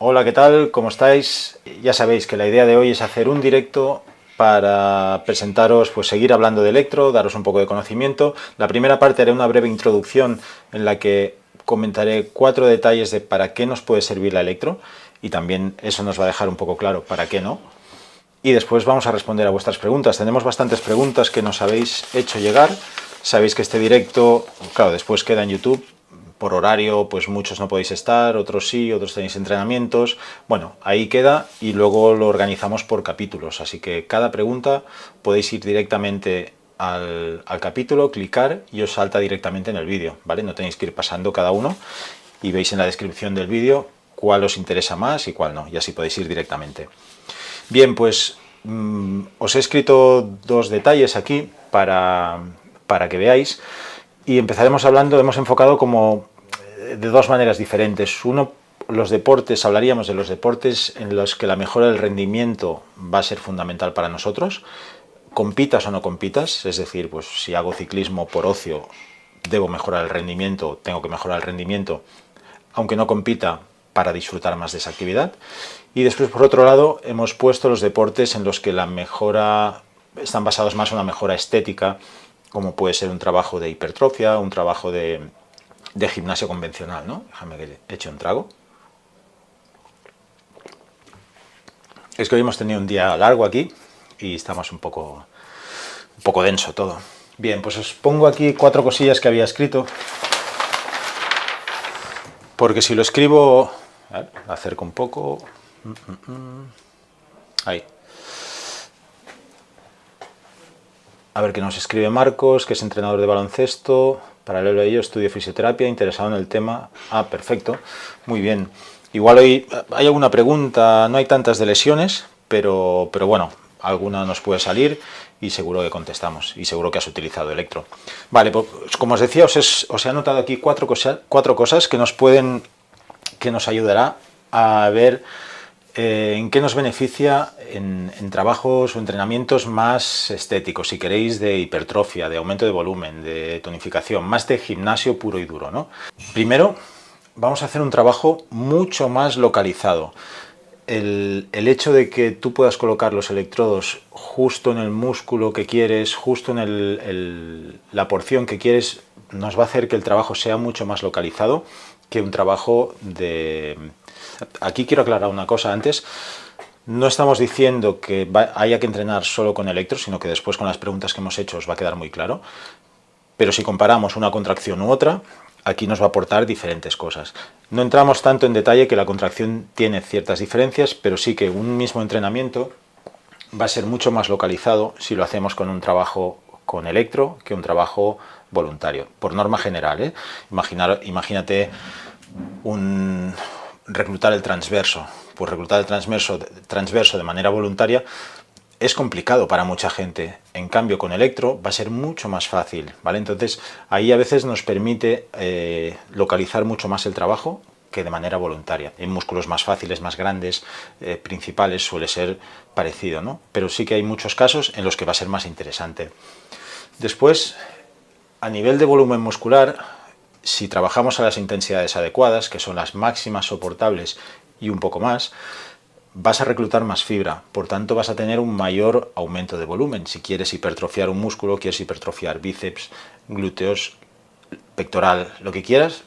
Hola, ¿qué tal? ¿Cómo estáis? Ya sabéis que la idea de hoy es hacer un directo para presentaros, pues seguir hablando de electro, daros un poco de conocimiento. La primera parte haré una breve introducción en la que comentaré 4 detalles de para qué nos puede servir la electro y también eso nos va a dejar un poco claro para qué no. Y después vamos a responder a vuestras preguntas. Tenemos bastantes preguntas que nos habéis hecho llegar. Sabéis que este directo, claro, después queda en YouTube. Por horario, pues muchos no podéis estar, otros sí, otros tenéis entrenamientos. Bueno, ahí queda y luego lo organizamos por capítulos. Así que cada pregunta podéis ir directamente al capítulo, clicar y os salta directamente en el vídeo, ¿vale? No tenéis que ir pasando cada uno y veis en la descripción del vídeo cuál os interesa más y cuál no, y así podéis ir directamente. Bien, pues os he escrito 2 detalles aquí para que veáis y empezaremos hablando, hemos enfocado como de 2 maneras diferentes. Uno, los deportes, hablaríamos de los deportes en los que la mejora del rendimiento va a ser fundamental para nosotros, compitas o no compitas, es decir, pues si hago ciclismo por ocio, debo mejorar el rendimiento, tengo que mejorar el rendimiento, aunque no compita, para disfrutar más de esa actividad. Y después, por otro lado, hemos puesto los deportes en los que la mejora están basados más en una mejora estética, como puede ser un trabajo de hipertrofia, un trabajo de gimnasio convencional, ¿no? Déjame que eche un trago. Es que hoy hemos tenido un día largo aquí y estamos un poco denso todo. Bien, pues os pongo aquí 4 cosillas que había escrito, porque si lo escribo, a ver, lo acerco un poco, ahí. A ver qué nos escribe Marcos, que es entrenador de baloncesto. Paralelo a ello, estudio fisioterapia, interesado en el tema. Ah, perfecto. Muy bien. Igual hoy hay alguna pregunta, no hay tantas de lesiones, pero bueno, alguna nos puede salir y seguro que contestamos. Y seguro que has utilizado electro. Vale, pues como os decía, os he anotado aquí 4 cosas que nos ayudará a ver en qué nos beneficia en trabajos o entrenamientos más estéticos, si queréis, de hipertrofia, de aumento de volumen, de tonificación, más de gimnasio puro y duro, ¿no? Primero, vamos a hacer un trabajo mucho más localizado. El hecho de que tú puedas colocar los electrodos justo en el músculo que quieres, justo en la porción que quieres, nos va a hacer que el trabajo sea mucho más localizado que un trabajo de... Aquí quiero aclarar una cosa antes. No estamos diciendo que haya que entrenar solo con electro, sino que después con las preguntas que hemos hecho os va a quedar muy claro. Pero si comparamos una contracción u otra, aquí nos va a aportar diferentes cosas. No entramos tanto en detalle, que la contracción tiene ciertas diferencias, pero sí que un mismo entrenamiento va a ser mucho más localizado si lo hacemos con un trabajo con electro que un trabajo voluntario, por norma general, ¿eh? Imagínate reclutar el transverso. Pues reclutar el transverso de manera voluntaria es complicado para mucha gente. En cambio, con electro va a ser mucho más fácil, ¿vale? Entonces, ahí a veces nos permite localizar mucho más el trabajo que de manera voluntaria. En músculos más fáciles, más grandes, principales, suele ser parecido, ¿no? Pero sí que hay muchos casos en los que va a ser más interesante. Después, a nivel de volumen muscular, si trabajamos a las intensidades adecuadas, que son las máximas soportables y un poco más, vas a reclutar más fibra, por tanto vas a tener un mayor aumento de volumen. Si quieres hipertrofiar un músculo, quieres hipertrofiar bíceps, glúteos, pectoral, lo que quieras,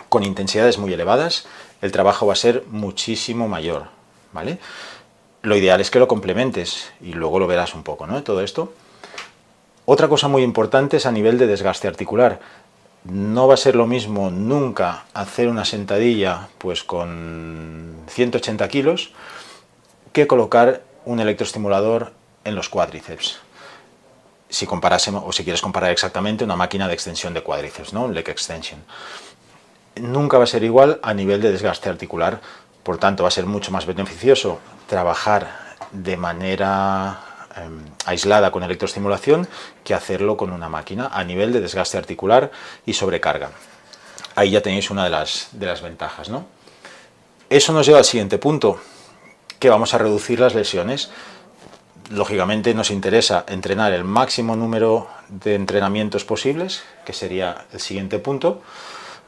con intensidades muy elevadas, el trabajo va a ser muchísimo mayor, ¿vale? Lo ideal es que lo complementes y luego lo verás un poco, ¿no? Todo esto. Otra cosa muy importante es a nivel de desgaste articular. No va a ser lo mismo nunca hacer una sentadilla pues con 180 kilos que colocar un electroestimulador en los cuádriceps. Si comparásemos, o si quieres comparar exactamente, una máquina de extensión de cuádriceps, ¿no? Un leg extension. Nunca va a ser igual a nivel de desgaste articular, por tanto va a ser mucho más beneficioso trabajar de manera aislada con electroestimulación que hacerlo con una máquina a nivel de desgaste articular y sobrecarga. Ahí ya tenéis una de las ventajas, ¿no? Eso nos lleva al siguiente punto, que vamos a reducir las lesiones. Lógicamente nos interesa entrenar el máximo número de entrenamientos posibles, que sería el siguiente punto,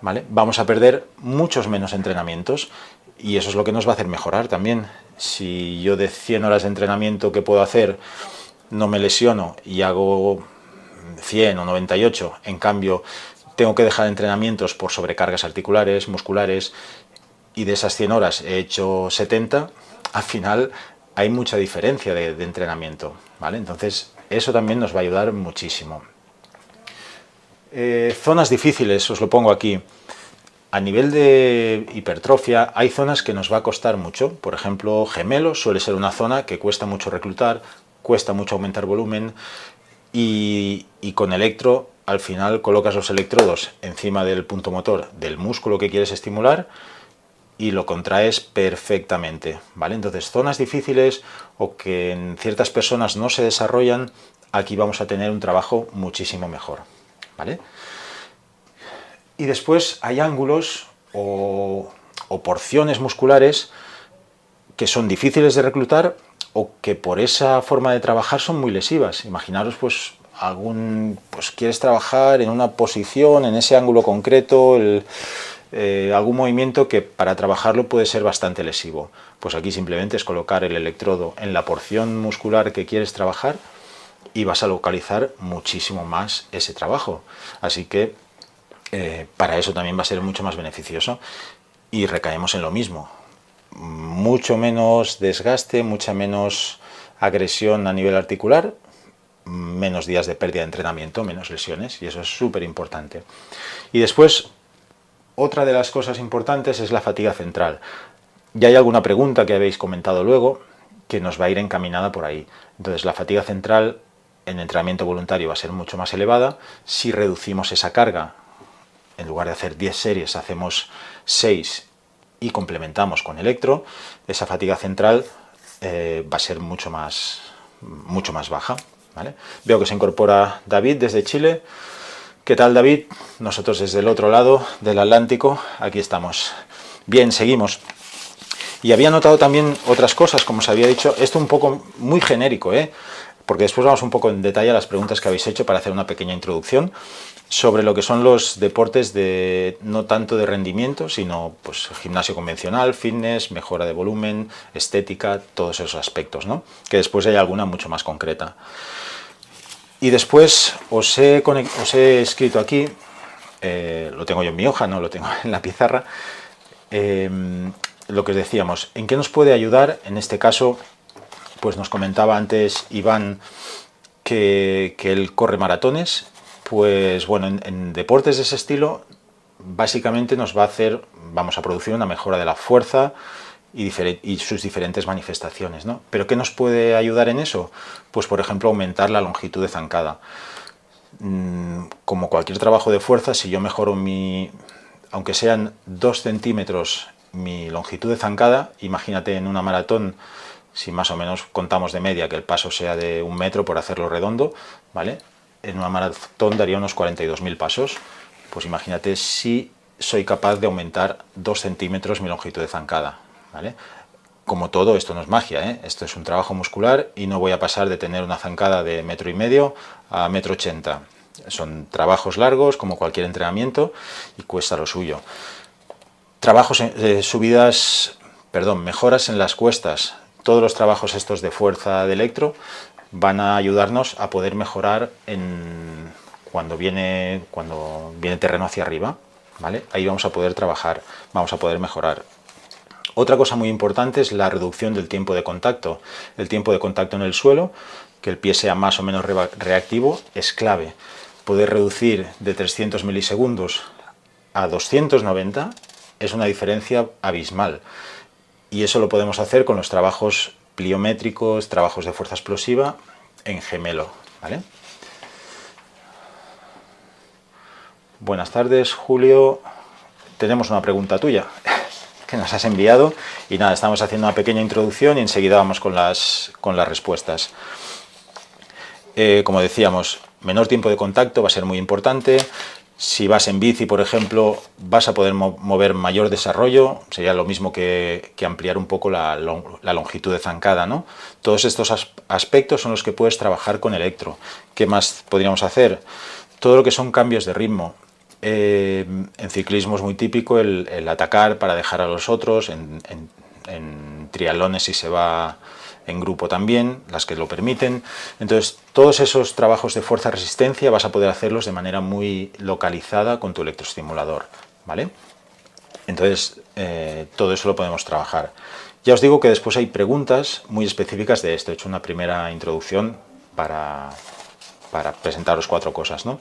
¿vale? Vamos a perder muchos menos entrenamientos y eso es lo que nos va a hacer mejorar también. Si yo de 100 horas de entrenamiento que puedo hacer no me lesiono y hago 100 o 98, en cambio tengo que dejar entrenamientos por sobrecargas articulares, musculares, y de esas 100 horas he hecho 70, al final hay mucha diferencia de entrenamiento, ¿vale? Entonces eso también nos va a ayudar muchísimo. Zonas difíciles, os lo pongo aquí. A nivel de hipertrofia hay zonas que nos va a costar mucho. Por ejemplo, gemelos suele ser una zona que cuesta mucho reclutar, cuesta mucho aumentar volumen, y con electro al final colocas los electrodos encima del punto motor del músculo que quieres estimular y lo contraes perfectamente, ¿vale? Entonces, zonas difíciles o que en ciertas personas no se desarrollan, aquí vamos a tener un trabajo muchísimo mejor, ¿vale? Y después hay ángulos o porciones musculares que son difíciles de reclutar o que por esa forma de trabajar son muy lesivas. Imaginaros, pues, quieres trabajar en una posición, en ese ángulo concreto, algún movimiento que para trabajarlo puede ser bastante lesivo. Pues aquí simplemente es colocar el electrodo en la porción muscular que quieres trabajar y vas a localizar muchísimo más ese trabajo. Así que para eso también va a ser mucho más beneficioso, y recaemos en lo mismo. Mucho menos desgaste, mucha menos agresión a nivel articular, menos días de pérdida de entrenamiento, menos lesiones, y eso es súper importante. Y después, otra de las cosas importantes es la fatiga central. Ya hay alguna pregunta que habéis comentado luego que nos va a ir encaminada por ahí. Entonces, la fatiga central en entrenamiento voluntario va a ser mucho más elevada. Si reducimos esa carga, en lugar de hacer 10 series, hacemos 6 y complementamos con electro, esa fatiga central va a ser mucho más baja, ¿vale? Veo que se incorpora David desde Chile. ¿Qué tal, David? Nosotros desde el otro lado del Atlántico, aquí estamos. Bien, seguimos. Y había notado también otras cosas, como os había dicho, esto un poco muy genérico, porque después vamos un poco en detalle a las preguntas que habéis hecho para hacer una pequeña introducción sobre lo que son los deportes de no tanto de rendimiento, sino pues gimnasio convencional, fitness, mejora de volumen, estética, todos esos aspectos, ¿no? Que después hay alguna mucho más concreta. Y después os he escrito aquí, lo tengo yo en mi hoja, no lo tengo en la pizarra, lo que os decíamos, ¿en qué nos puede ayudar? En este caso, pues nos comentaba antes Iván que él corre maratones. Pues bueno, en deportes de ese estilo, básicamente vamos a producir una mejora de la fuerza y sus diferentes manifestaciones, ¿no? ¿Pero qué nos puede ayudar en eso? Pues por ejemplo, aumentar la longitud de zancada. Como cualquier trabajo de fuerza, si yo mejoro aunque sean 2 centímetros mi longitud de zancada, imagínate en una maratón, si más o menos contamos de media que el paso sea de 1 metro por hacerlo redondo, ¿vale? En una maratón daría unos 42.000 pasos. Pues imagínate si soy capaz de aumentar 2 centímetros mi longitud de zancada, ¿vale? Como todo, esto no es magia, esto es un trabajo muscular y no voy a pasar de tener una zancada de 1,5 metros a 1,80 m. Son trabajos largos, como cualquier entrenamiento, y cuesta lo suyo. Mejoras en las cuestas. Todos los trabajos estos de fuerza de electro van a ayudarnos a poder mejorar cuando viene terreno hacia arriba, ¿vale? Ahí vamos a poder trabajar, vamos a poder mejorar. Otra cosa muy importante es la reducción del tiempo de contacto. El tiempo de contacto en el suelo, que el pie sea más o menos reactivo, es clave. Poder reducir de 300 milisegundos a 290 es una diferencia abismal. Y eso lo podemos hacer con los trabajos pliométricos, trabajos de fuerza explosiva en gemelo, ¿vale? Buenas tardes, Julio. Tenemos una pregunta tuya que nos has enviado y nada, estamos haciendo una pequeña introducción y enseguida vamos con las respuestas. Como decíamos, menor tiempo de contacto va a ser muy importante. Si vas en bici, por ejemplo, vas a poder mover mayor desarrollo, sería lo mismo que ampliar un poco la longitud de zancada, ¿no? Todos estos aspectos son los que puedes trabajar con electro. ¿Qué más podríamos hacer? Todo lo que son cambios de ritmo. En ciclismo es muy típico el atacar para dejar a los otros, en triatlones si se va en grupo también, las que lo permiten. Entonces, todos esos trabajos de fuerza-resistencia vas a poder hacerlos de manera muy localizada con tu electroestimulador, ¿vale? Entonces, todo eso lo podemos trabajar. Ya os digo que después hay preguntas muy específicas de esto. He hecho una primera introducción para presentaros 4 cosas, ¿no?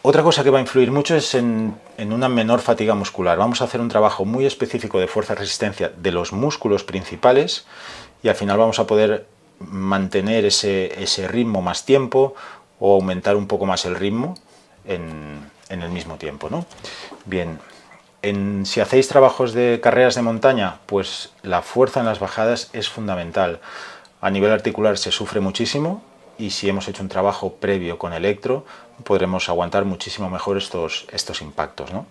Otra cosa que va a influir mucho es en una menor fatiga muscular. Vamos a hacer un trabajo muy específico de fuerza-resistencia de los músculos principales y al final vamos a poder mantener ese ritmo más tiempo o aumentar un poco más el ritmo en el mismo tiempo, ¿no? Bien, si hacéis trabajos de carreras de montaña, pues la fuerza en las bajadas es fundamental. A nivel articular se sufre muchísimo y si hemos hecho un trabajo previo con electro, podremos aguantar muchísimo mejor estos impactos, ¿no?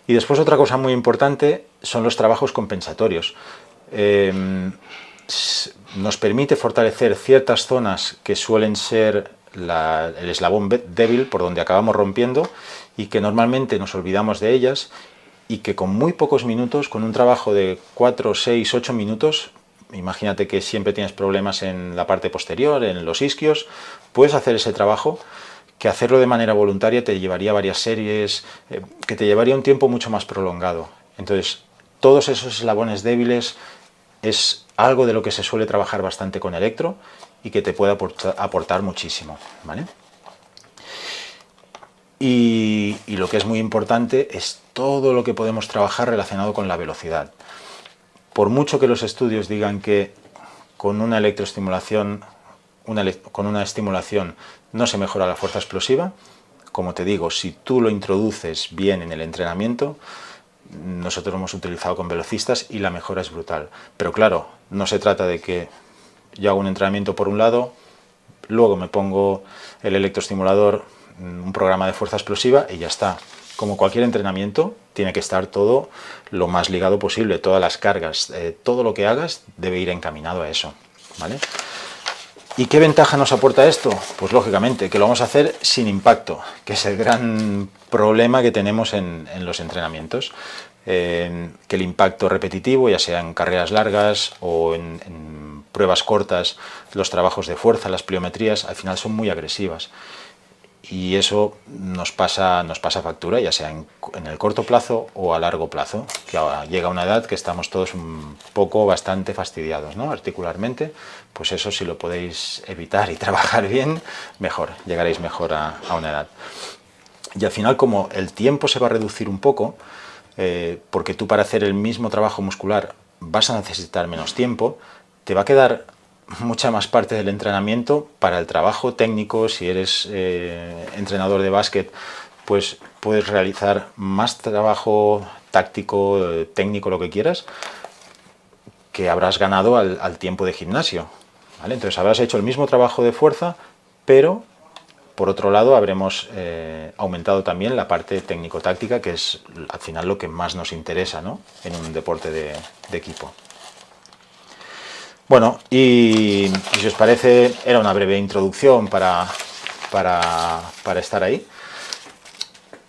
Y después otra cosa muy importante son los trabajos compensatorios. Nos permite fortalecer ciertas zonas que suelen ser el eslabón débil por donde acabamos rompiendo y que normalmente nos olvidamos de ellas y que con muy pocos minutos, con un trabajo de 4, 6, 8 minutos, imagínate que siempre tienes problemas en la parte posterior, en los isquios, puedes hacer ese trabajo que hacerlo de manera voluntaria te llevaría varias series, que te llevaría un tiempo mucho más prolongado. Entonces, todos esos eslabones débiles es algo de lo que se suele trabajar bastante con electro y que te puede aportar muchísimo, ¿vale? Y lo que es muy importante es todo lo que podemos trabajar relacionado con la velocidad. Por mucho que los estudios digan que con una electroestimulación, con una estimulación no se mejora la fuerza explosiva, como te digo, si tú lo introduces bien en el entrenamiento, nosotros lo hemos utilizado con velocistas y la mejora es brutal. Pero claro, no se trata de que yo hago un entrenamiento por un lado, luego me pongo el electroestimulador, un programa de fuerza explosiva y ya está. Como cualquier entrenamiento, tiene que estar todo lo más ligado posible, todas las cargas, todo lo que hagas debe ir encaminado a eso, ¿vale? ¿Y qué ventaja nos aporta esto? Pues lógicamente que lo vamos a hacer sin impacto, que es el gran problema que tenemos en los entrenamientos. Que el impacto repetitivo, ya sea en carreras largas o en pruebas cortas, los trabajos de fuerza, las pliometrías, al final son muy agresivas. Y eso nos pasa factura, ya sea en el corto plazo o a largo plazo, que ahora llega una edad que estamos todos bastante fastidiados, ¿no? Articularmente, pues eso si lo podéis evitar y trabajar bien, mejor, llegaréis mejor a una edad. Y al final, como el tiempo se va a reducir un poco, porque tú para hacer el mismo trabajo muscular vas a necesitar menos tiempo, te va a quedar mucha más parte del entrenamiento para el trabajo técnico. Si eres entrenador de básquet, pues puedes realizar más trabajo táctico, técnico, lo que quieras, que habrás ganado al tiempo de gimnasio, ¿vale? Entonces habrás hecho el mismo trabajo de fuerza, pero por otro lado habremos aumentado también la parte técnico-táctica, que es al final lo que más nos interesa, ¿no?, en un deporte de equipo. Bueno, y si os parece, era una breve introducción para estar ahí.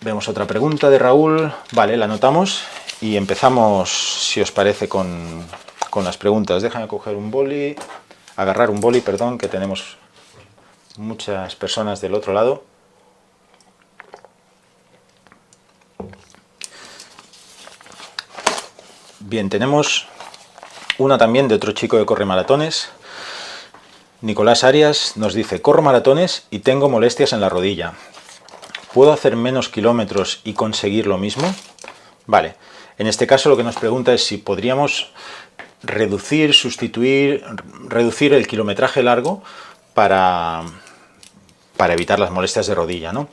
Vemos otra pregunta de Raúl. Vale, la anotamos y empezamos, si os parece, con las preguntas. Déjame coger un boli, agarrar un boli, perdón, que tenemos muchas personas del otro lado. Bien, tenemos una también de otro chico que corre maratones. Nicolás Arias nos dice: corro maratones y tengo molestias en la rodilla. ¿Puedo hacer menos kilómetros y conseguir lo mismo? Vale, en este caso lo que nos pregunta es si podríamos reducir el kilometraje largo para evitar las molestias de rodilla, ¿no?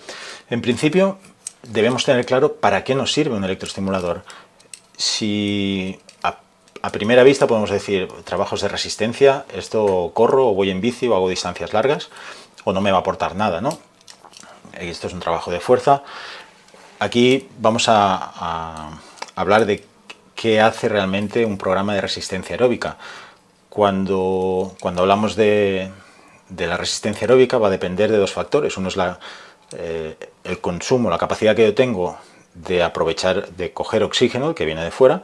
En principio debemos tener claro para qué nos sirve un electroestimulador. Si a primera vista podemos decir trabajos de resistencia, esto corro o voy en bici o hago distancias largas, o no me va a aportar nada, ¿no? Esto es un trabajo de fuerza. Aquí vamos a hablar de qué hace realmente un programa de resistencia aeróbica. Cuando hablamos de la resistencia aeróbica va a depender de dos factores. Uno es el consumo, la capacidad que yo tengo de aprovechar, de coger oxígeno que viene de fuera,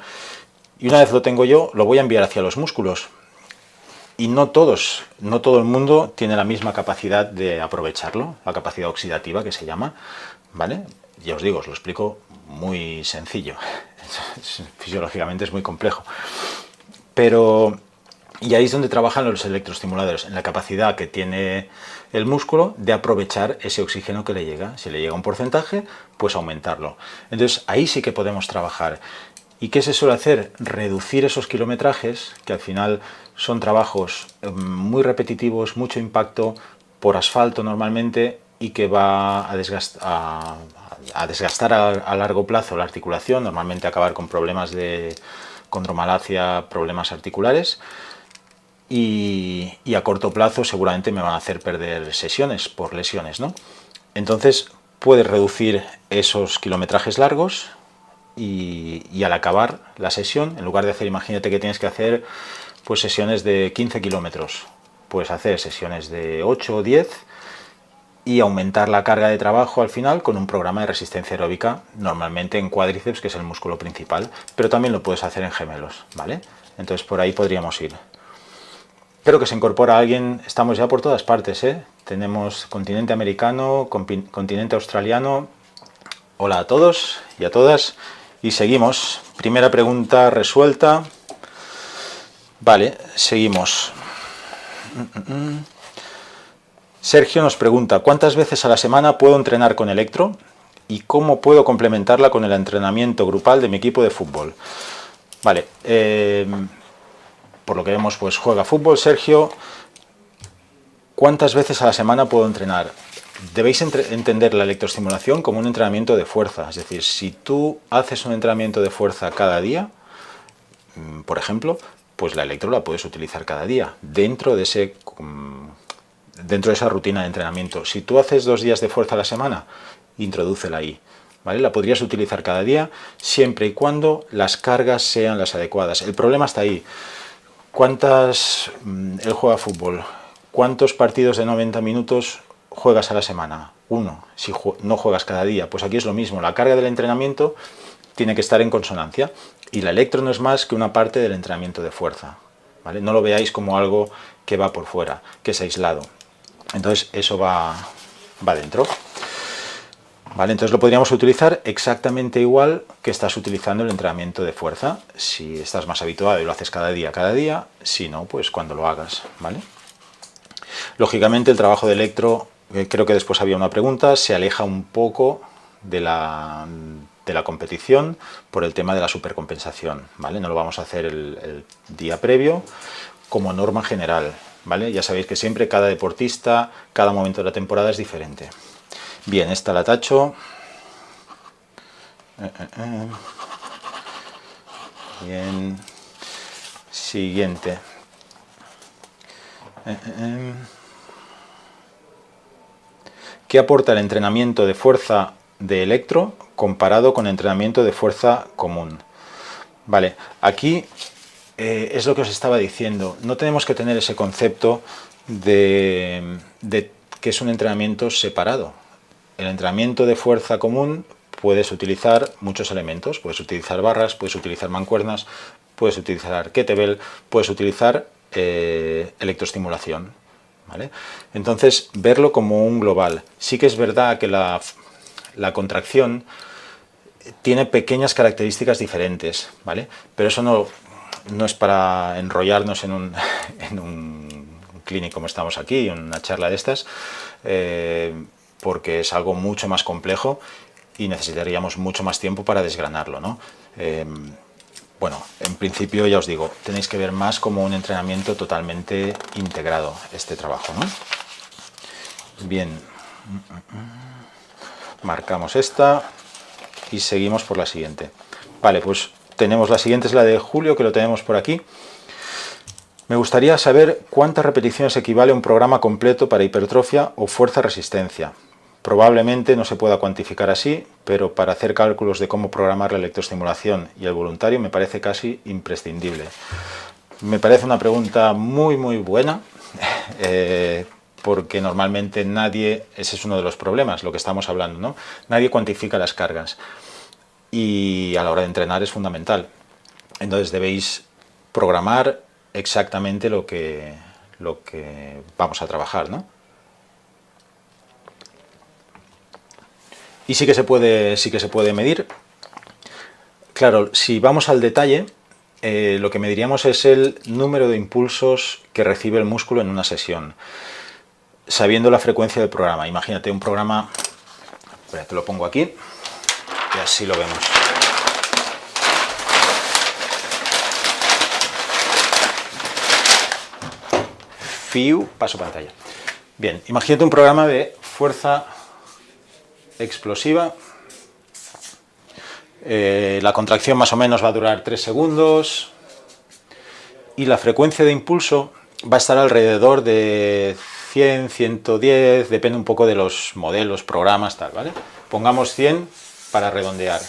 y una vez lo tengo yo, lo voy a enviar hacia los músculos. Y no todo el mundo tiene la misma capacidad de aprovecharlo, la capacidad oxidativa que se llama, ¿vale? Ya os digo, os lo explico muy sencillo, fisiológicamente es muy complejo. Pero, y ahí es donde trabajan los electroestimuladores, en la capacidad que tiene el músculo de aprovechar ese oxígeno que le llega. Si le llega un porcentaje, pues aumentarlo. Entonces ahí sí que podemos trabajar. ¿Y qué se suele hacer? Reducir esos kilometrajes, que al final son trabajos muy repetitivos, mucho impacto por asfalto normalmente, y que va a desgastar a largo plazo la articulación, normalmente acabar con problemas de condromalacia, problemas articulares, y a corto plazo seguramente me van a hacer perder sesiones por lesiones, ¿no? Entonces puedes reducir esos kilometrajes largos y al acabar la sesión, en lugar de hacer, imagínate que tienes que hacer pues sesiones de 15 kilómetros, puedes hacer sesiones de 8 o 10 y aumentar la carga de trabajo al final con un programa de resistencia aeróbica, normalmente en cuádriceps, que es el músculo principal, pero también lo puedes hacer en gemelos, ¿vale? Entonces por ahí podríamos ir. Creo que se incorpora alguien, estamos ya por todas partes, ¿eh? Tenemos continente americano, continente australiano. Hola a todos y a todas. Y seguimos. Primera pregunta resuelta. Vale, seguimos. Sergio nos pregunta, ¿cuántas veces a la semana puedo entrenar con electro? ¿Y cómo puedo complementarla con el entrenamiento grupal de mi equipo de fútbol? Vale, por lo que vemos, pues juega fútbol Sergio. ¿Cuántas veces a la semana puedo entrenar? Debéis entender la electroestimulación como un entrenamiento de fuerza. Es decir, si tú haces un entrenamiento de fuerza cada día, por ejemplo, pues la electro la puedes utilizar cada día dentro de esa rutina de entrenamiento. Si tú haces 2 días de fuerza a la semana, introdúcela ahí, ¿vale? La podrías utilizar cada día siempre y cuando las cargas sean las adecuadas. El problema está ahí. Él juega fútbol. ¿Cuántos partidos de 90 minutos juegas a la semana? 1. Si no juegas cada día, pues aquí es lo mismo. La carga del entrenamiento tiene que estar en consonancia. Y la electro no es más que una parte del entrenamiento de fuerza, ¿vale? No lo veáis como algo que va por fuera, que es aislado. Entonces eso va dentro. ¿Vale? Entonces lo podríamos utilizar exactamente igual que estás utilizando el entrenamiento de fuerza. Si estás más habituado y lo haces cada día, si no, pues cuando lo hagas, ¿vale? Lógicamente el trabajo de electro, creo que después había una pregunta, se aleja un poco de la competición por el tema de la supercompensación, ¿vale? No lo vamos a hacer el día previo como norma general, ¿vale? Ya sabéis que siempre cada deportista, cada momento de la temporada es diferente. Bien, esta la tacho. Bien. Siguiente. ¿Qué aporta el entrenamiento de fuerza de electro comparado con entrenamiento de fuerza común? Vale, aquí es lo que os estaba diciendo. No tenemos que tener ese concepto de que es un entrenamiento separado. El entrenamiento de fuerza común puedes utilizar muchos elementos. Puedes utilizar barras, puedes utilizar mancuernas, puedes utilizar kettlebell, puedes utilizar electroestimulación, ¿vale? Entonces, verlo como un global. Sí que es verdad que la contracción tiene pequeñas características diferentes, ¿vale? Pero eso no es para enrollarnos en un clínico como estamos aquí, en una charla de estas, porque es algo mucho más complejo y necesitaríamos mucho más tiempo para desgranarlo, ¿no? Bueno, en principio ya os digo, tenéis que ver más como un entrenamiento totalmente integrado este trabajo, ¿no? Bien, marcamos esta y seguimos por la siguiente. Vale, pues tenemos la siguiente, es la de Julio, que lo tenemos por aquí. Me gustaría saber cuántas repeticiones equivale a un programa completo para hipertrofia o fuerza-resistencia. Probablemente no se pueda cuantificar así, pero para hacer cálculos de cómo programar la electroestimulación y el voluntario me parece casi imprescindible. Me parece una pregunta muy buena, porque normalmente nadie, ese es uno de los problemas, lo que estamos hablando, ¿no? Nadie cuantifica las cargas y a la hora de entrenar es fundamental. Entonces debéis programar exactamente lo que vamos a trabajar, ¿no? Y sí que se puede medir. Claro, si vamos al detalle, lo que mediríamos es el número de impulsos que recibe el músculo en una sesión, sabiendo la frecuencia del programa. Imagínate un programa, espera, te lo pongo aquí y así lo vemos. Paso pantalla. Bien, imagínate un programa de fuerza explosiva. La contracción más o menos va a durar 3 segundos y la frecuencia de impulso va a estar alrededor de 100, 110, depende un poco de los modelos, programas, tal, ¿vale? Pongamos 100 para redondear.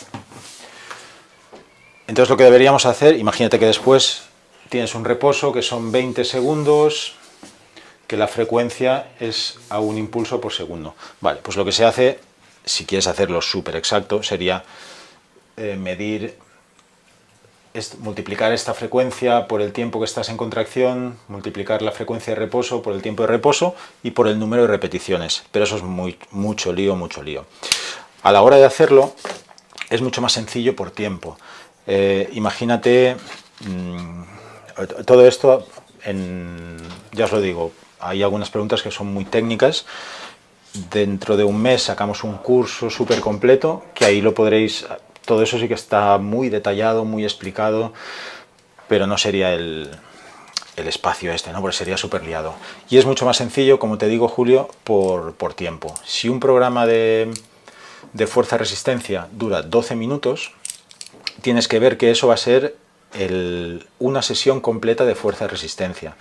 Entonces lo que deberíamos hacer, imagínate que después tienes un reposo que son 20 segundos, que la frecuencia es a un impulso por segundo. Vale, pues lo que se hace, si quieres hacerlo súper exacto, sería multiplicar esta frecuencia por el tiempo que estás en contracción, multiplicar la frecuencia de reposo por el tiempo de reposo y por el número de repeticiones. Pero eso es mucho lío, mucho lío. A la hora de hacerlo es mucho más sencillo por tiempo. Imagínate todo esto, ya os lo digo, hay algunas preguntas que son muy técnicas. Dentro de un mes sacamos un curso súper completo, que ahí lo podréis, todo eso sí que está muy detallado, muy explicado, pero no sería el espacio este, ¿no? Porque sería súper liado. Y es mucho más sencillo, como te digo, Julio, por tiempo. Si un programa de fuerza-resistencia dura 12 minutos, tienes que ver que eso va a ser una sesión completa de fuerza-resistencia.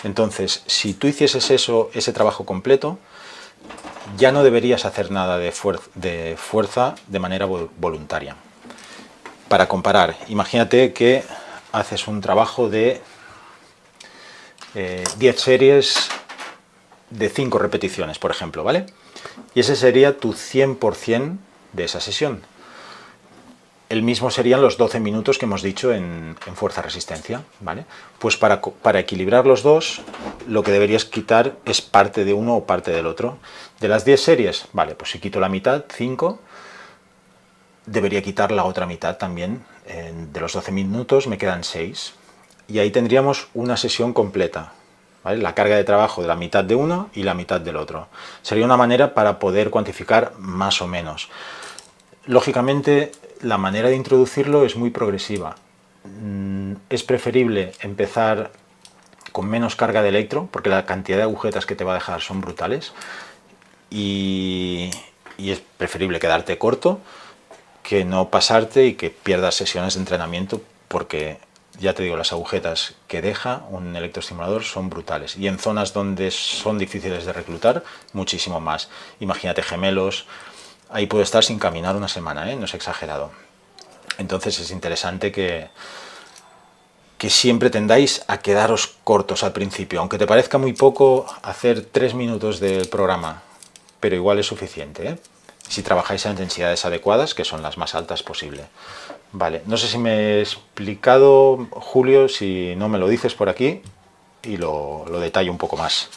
Entonces, si tú hicieses ese trabajo completo, ya no deberías hacer nada de fuerza de manera voluntaria. Para comparar, imagínate que haces un trabajo de 10 series de 5 repeticiones, por ejemplo, ¿vale? Y ese sería tu 100% de esa sesión. El mismo serían los 12 minutos que hemos dicho en fuerza-resistencia, ¿vale? Pues para equilibrar los dos, lo que deberías quitar es parte de uno o parte del otro. De las 10 series, vale, pues si quito la mitad, 5, debería quitar la otra mitad también. De los 12 minutos me quedan 6. Y ahí tendríamos una sesión completa, ¿vale? La carga de trabajo de la mitad de uno y la mitad del otro. Sería una manera para poder cuantificar más o menos. Lógicamente, la manera de introducirlo es muy progresiva. Es preferible empezar con menos carga de electro, porque la cantidad de agujetas que te va a dejar son brutales, y es preferible quedarte corto que no pasarte y que pierdas sesiones de entrenamiento, porque ya te digo, las agujetas que deja un electroestimulador son brutales, y en zonas donde son difíciles de reclutar, muchísimo más. Imagínate gemelos. Ahí puede estar sin caminar una semana, ¿eh? No es exagerado. Entonces es interesante que siempre tendáis a quedaros cortos al principio. Aunque te parezca muy poco, hacer 3 minutos del programa, pero igual es suficiente, ¿eh? Si trabajáis a intensidades adecuadas, que son las más altas posible. Vale, no sé si me he explicado, Julio, si no me lo dices por aquí y lo detallo un poco más.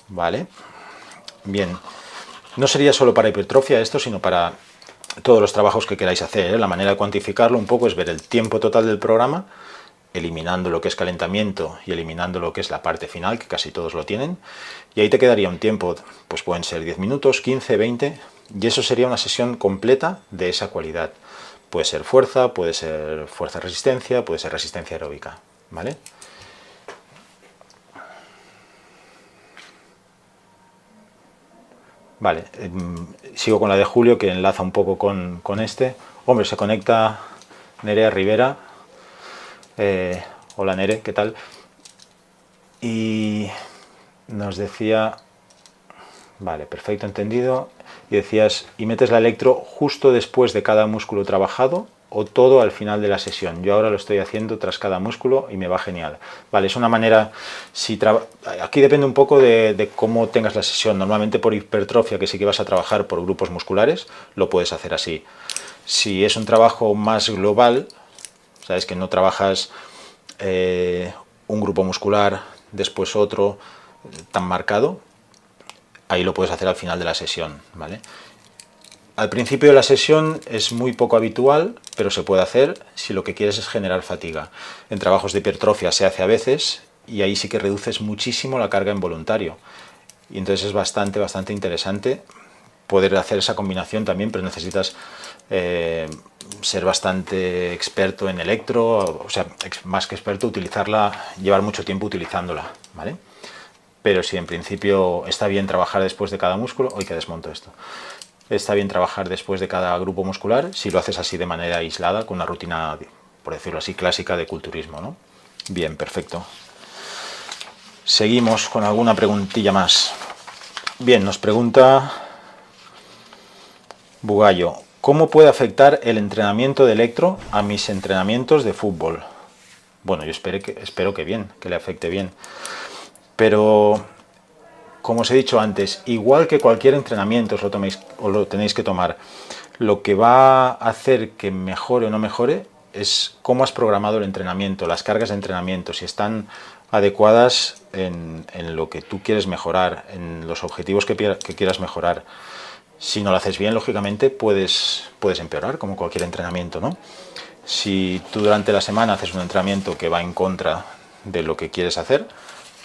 Vale, bien. No sería solo para hipertrofia esto, sino para todos los trabajos que queráis hacer, ¿eh? La manera de cuantificarlo un poco es ver el tiempo total del programa, eliminando lo que es calentamiento y eliminando lo que es la parte final, que casi todos lo tienen, y ahí te quedaría un tiempo, pues pueden ser 10 minutos, 15, 20, y eso sería una sesión completa de esa cualidad. Puede ser fuerza-resistencia, puede ser resistencia aeróbica, ¿vale? Vale, sigo con la de Julio, que enlaza un poco con este. Hombre, se conecta Nerea Rivera. Hola Nere, ¿qué tal? Y nos decía, vale, perfecto, entendido. Y decías, y metes la electro justo después de cada músculo trabajado o todo al final de la sesión. Yo ahora lo estoy haciendo tras cada músculo y me va genial. Vale, es una manera, aquí depende un poco de cómo tengas la sesión. Normalmente por hipertrofia, que sí que vas a trabajar por grupos musculares, lo puedes hacer así. Si es un trabajo más global, sabes que no trabajas un grupo muscular, después otro, tan marcado, ahí lo puedes hacer al final de la sesión, ¿vale? Al principio de la sesión es muy poco habitual, pero se puede hacer si lo que quieres es generar fatiga. En trabajos de hipertrofia se hace a veces y ahí sí que reduces muchísimo la carga en voluntario. Y entonces es bastante interesante poder hacer esa combinación también, pero necesitas ser bastante experto en electro, o sea, más que experto, utilizarla, llevar mucho tiempo utilizándola, ¿vale? Pero sí, en principio está bien trabajar después de cada músculo. Hoy que desmonto esto. Está bien trabajar después de cada grupo muscular si lo haces así de manera aislada, con una rutina, por decirlo así, clásica de culturismo, ¿no? Bien, perfecto. Seguimos con alguna preguntilla más. Bien, nos pregunta Bugallo, ¿cómo puede afectar el entrenamiento de electro a mis entrenamientos de fútbol? Bueno, yo espero que bien, que le afecte bien. Pero, como os he dicho antes, igual que cualquier entrenamiento os lo tenéis que tomar, lo que va a hacer que mejore o no mejore es cómo has programado el entrenamiento, las cargas de entrenamiento, si están adecuadas en lo que tú quieres mejorar, en los objetivos que quieras mejorar. Si no lo haces bien, lógicamente puedes empeorar, como cualquier entrenamiento, ¿no? Si tú durante la semana haces un entrenamiento que va en contra de lo que quieres hacer,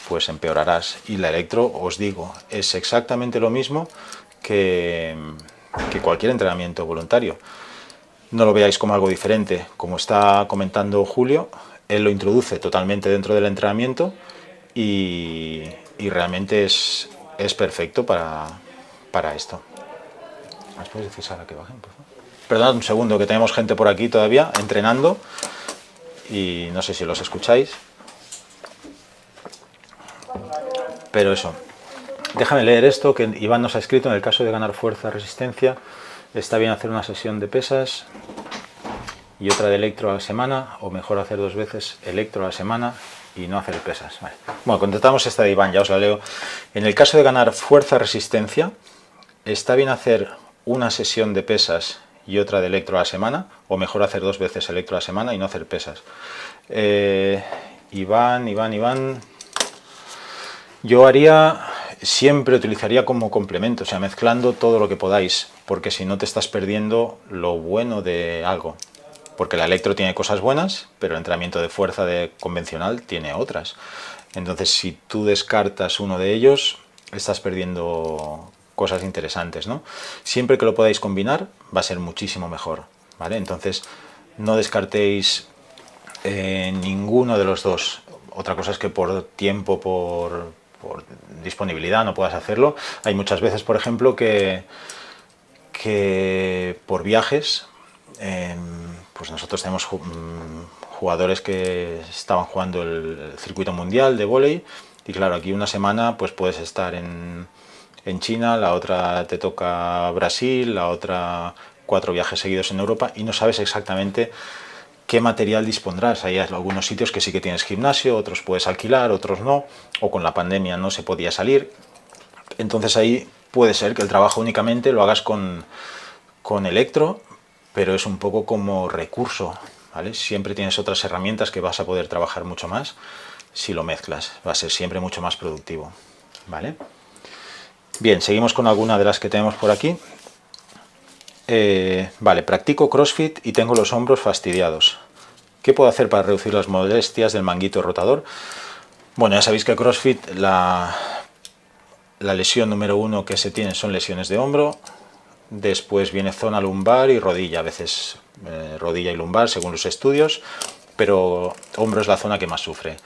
pues empeorarás. Y la electro, os digo, es exactamente lo mismo que cualquier entrenamiento voluntario. No lo veáis como algo diferente. Como está comentando Julio, él lo introduce totalmente dentro del entrenamiento y realmente es perfecto para esto. ¿Me puedes decir, Sara, que bajen, por favor? Perdonad un segundo, que tenemos gente por aquí todavía entrenando y no sé si los escucháis. Pero eso, déjame leer esto que Iván nos ha escrito. En el caso de ganar fuerza, resistencia, está bien hacer una sesión de pesas y otra de electro a la semana, o mejor hacer 2 veces electro a la semana y no hacer pesas. Vale. Bueno, contestamos esta de Iván, ya os la leo. En el caso de ganar fuerza, resistencia, está bien hacer una sesión de pesas y otra de electro a la semana, o mejor hacer 2 veces electro a la semana y no hacer pesas. Iván, yo siempre utilizaría como complemento, o sea, mezclando todo lo que podáis, porque si no te estás perdiendo lo bueno de algo. Porque la electro tiene cosas buenas, pero el entrenamiento de fuerza convencional tiene otras. Entonces, si tú descartas uno de ellos, estás perdiendo cosas interesantes, ¿no? Siempre que lo podáis combinar, va a ser muchísimo mejor, ¿vale? Entonces, no descartéis ninguno de los dos. Otra cosa es que por tiempo, por disponibilidad no puedas hacerlo. Hay muchas veces, por ejemplo, que por viajes, pues nosotros tenemos jugadores que estaban jugando el circuito mundial de vóley y claro, aquí una semana pues puedes estar en China, la otra te toca Brasil, la otra 4 viajes seguidos en Europa y no sabes exactamente qué material dispondrás. Hay algunos sitios que sí que tienes gimnasio, otros puedes alquilar, otros no, o con la pandemia no se podía salir. Entonces ahí puede ser que el trabajo únicamente lo hagas con electro, pero es un poco como recurso, ¿vale? Siempre tienes otras herramientas que vas a poder trabajar mucho más si lo mezclas. Va a ser siempre mucho más productivo, ¿vale? Bien, seguimos con alguna de las que tenemos por aquí. Vale, practico CrossFit y tengo los hombros fastidiados. ¿Qué puedo hacer para reducir las molestias del manguito rotador? Bueno, ya sabéis que CrossFit la lesión número 1 que se tiene son lesiones de hombro. Después viene zona lumbar y rodilla, a veces rodilla y lumbar según los estudios, pero hombro es la zona que más sufre.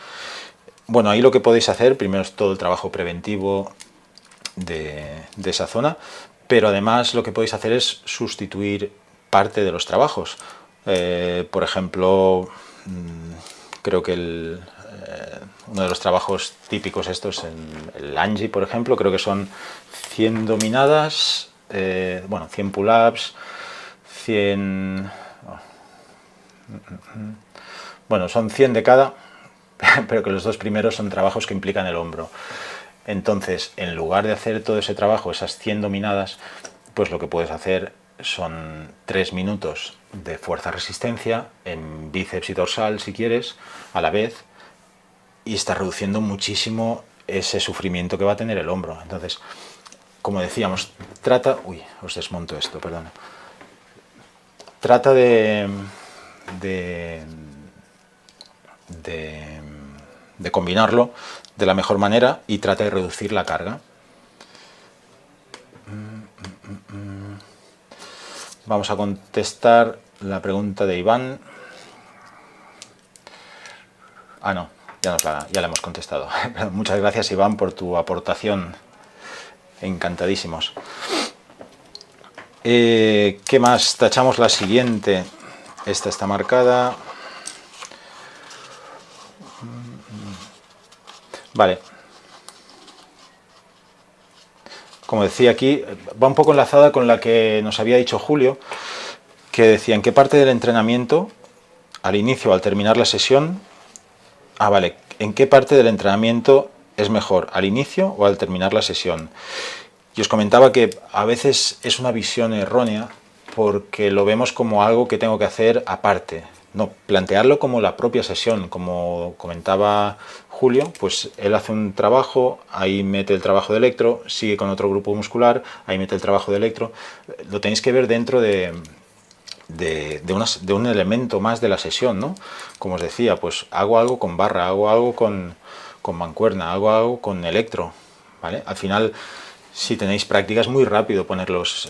Bueno, ahí lo que podéis hacer primero es todo el trabajo preventivo de esa zona, pero además lo que podéis hacer es sustituir parte de los trabajos. Por ejemplo, creo que uno de los trabajos típicos estos en el Angie, por ejemplo, creo que son 100 dominadas, bueno, 100 pull-ups, 100 Bueno, son 100 de cada, pero que los dos primeros son trabajos que implican el hombro. Entonces, en lugar de hacer todo ese trabajo, esas 100 dominadas, pues lo que puedes hacer son 3 minutos de fuerza-resistencia en bíceps y dorsal, si quieres, a la vez, y estás reduciendo muchísimo ese sufrimiento que va a tener el hombro. Entonces, como decíamos, trata... Uy, os desmonto esto, perdón. Trata de combinarlo de la mejor manera y trata de reducir la carga. Vamos a contestar la pregunta de Iván. Ah, no, ya la hemos contestado. Muchas gracias, Iván, por tu aportación. Encantadísimos. ¿Qué más? Tachamos la siguiente. Esta está marcada. Vale. Como decía aquí, va un poco enlazada con la que nos había dicho Julio, que decía en qué parte del entrenamiento, al inicio o al terminar la sesión, vale, en qué parte del entrenamiento es mejor, al inicio o al terminar la sesión. Y os comentaba que a veces es una visión errónea porque lo vemos como algo que tengo que hacer aparte. No, plantearlo como la propia sesión, como comentaba Julio, pues él hace un trabajo, ahí mete el trabajo de electro, sigue con otro grupo muscular, ahí mete el trabajo de electro. Lo tenéis que ver dentro de un elemento más de la sesión, ¿no? Como os decía, pues hago algo con barra, hago algo con mancuerna, hago algo con electro, ¿vale? Al final, si tenéis práctica es muy rápido poner los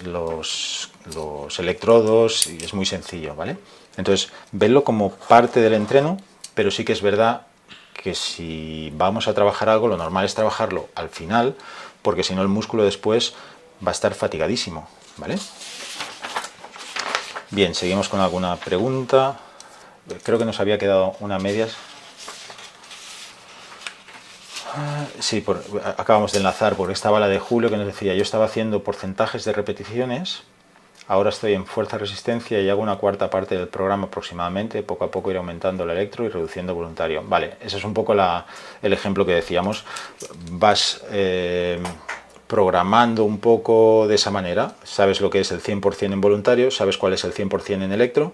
electrodos y es muy sencillo, ¿vale? Entonces, vedlo como parte del entreno, pero sí que es verdad que si vamos a trabajar algo, lo normal es trabajarlo al final, porque si no el músculo después va a estar fatigadísimo, ¿vale? Bien, seguimos con alguna pregunta. Creo que nos había quedado una a medias. Sí, acabamos de enlazar, porque estaba la de Julio que nos decía, yo estaba haciendo porcentajes de repeticiones, ahora estoy en fuerza-resistencia y hago una cuarta parte del programa aproximadamente, poco a poco ir aumentando el electro y reduciendo voluntario. Vale, ese es un poco el ejemplo que decíamos. Vas programando un poco de esa manera, sabes lo que es el 100% en voluntario, sabes cuál es el 100% en electro,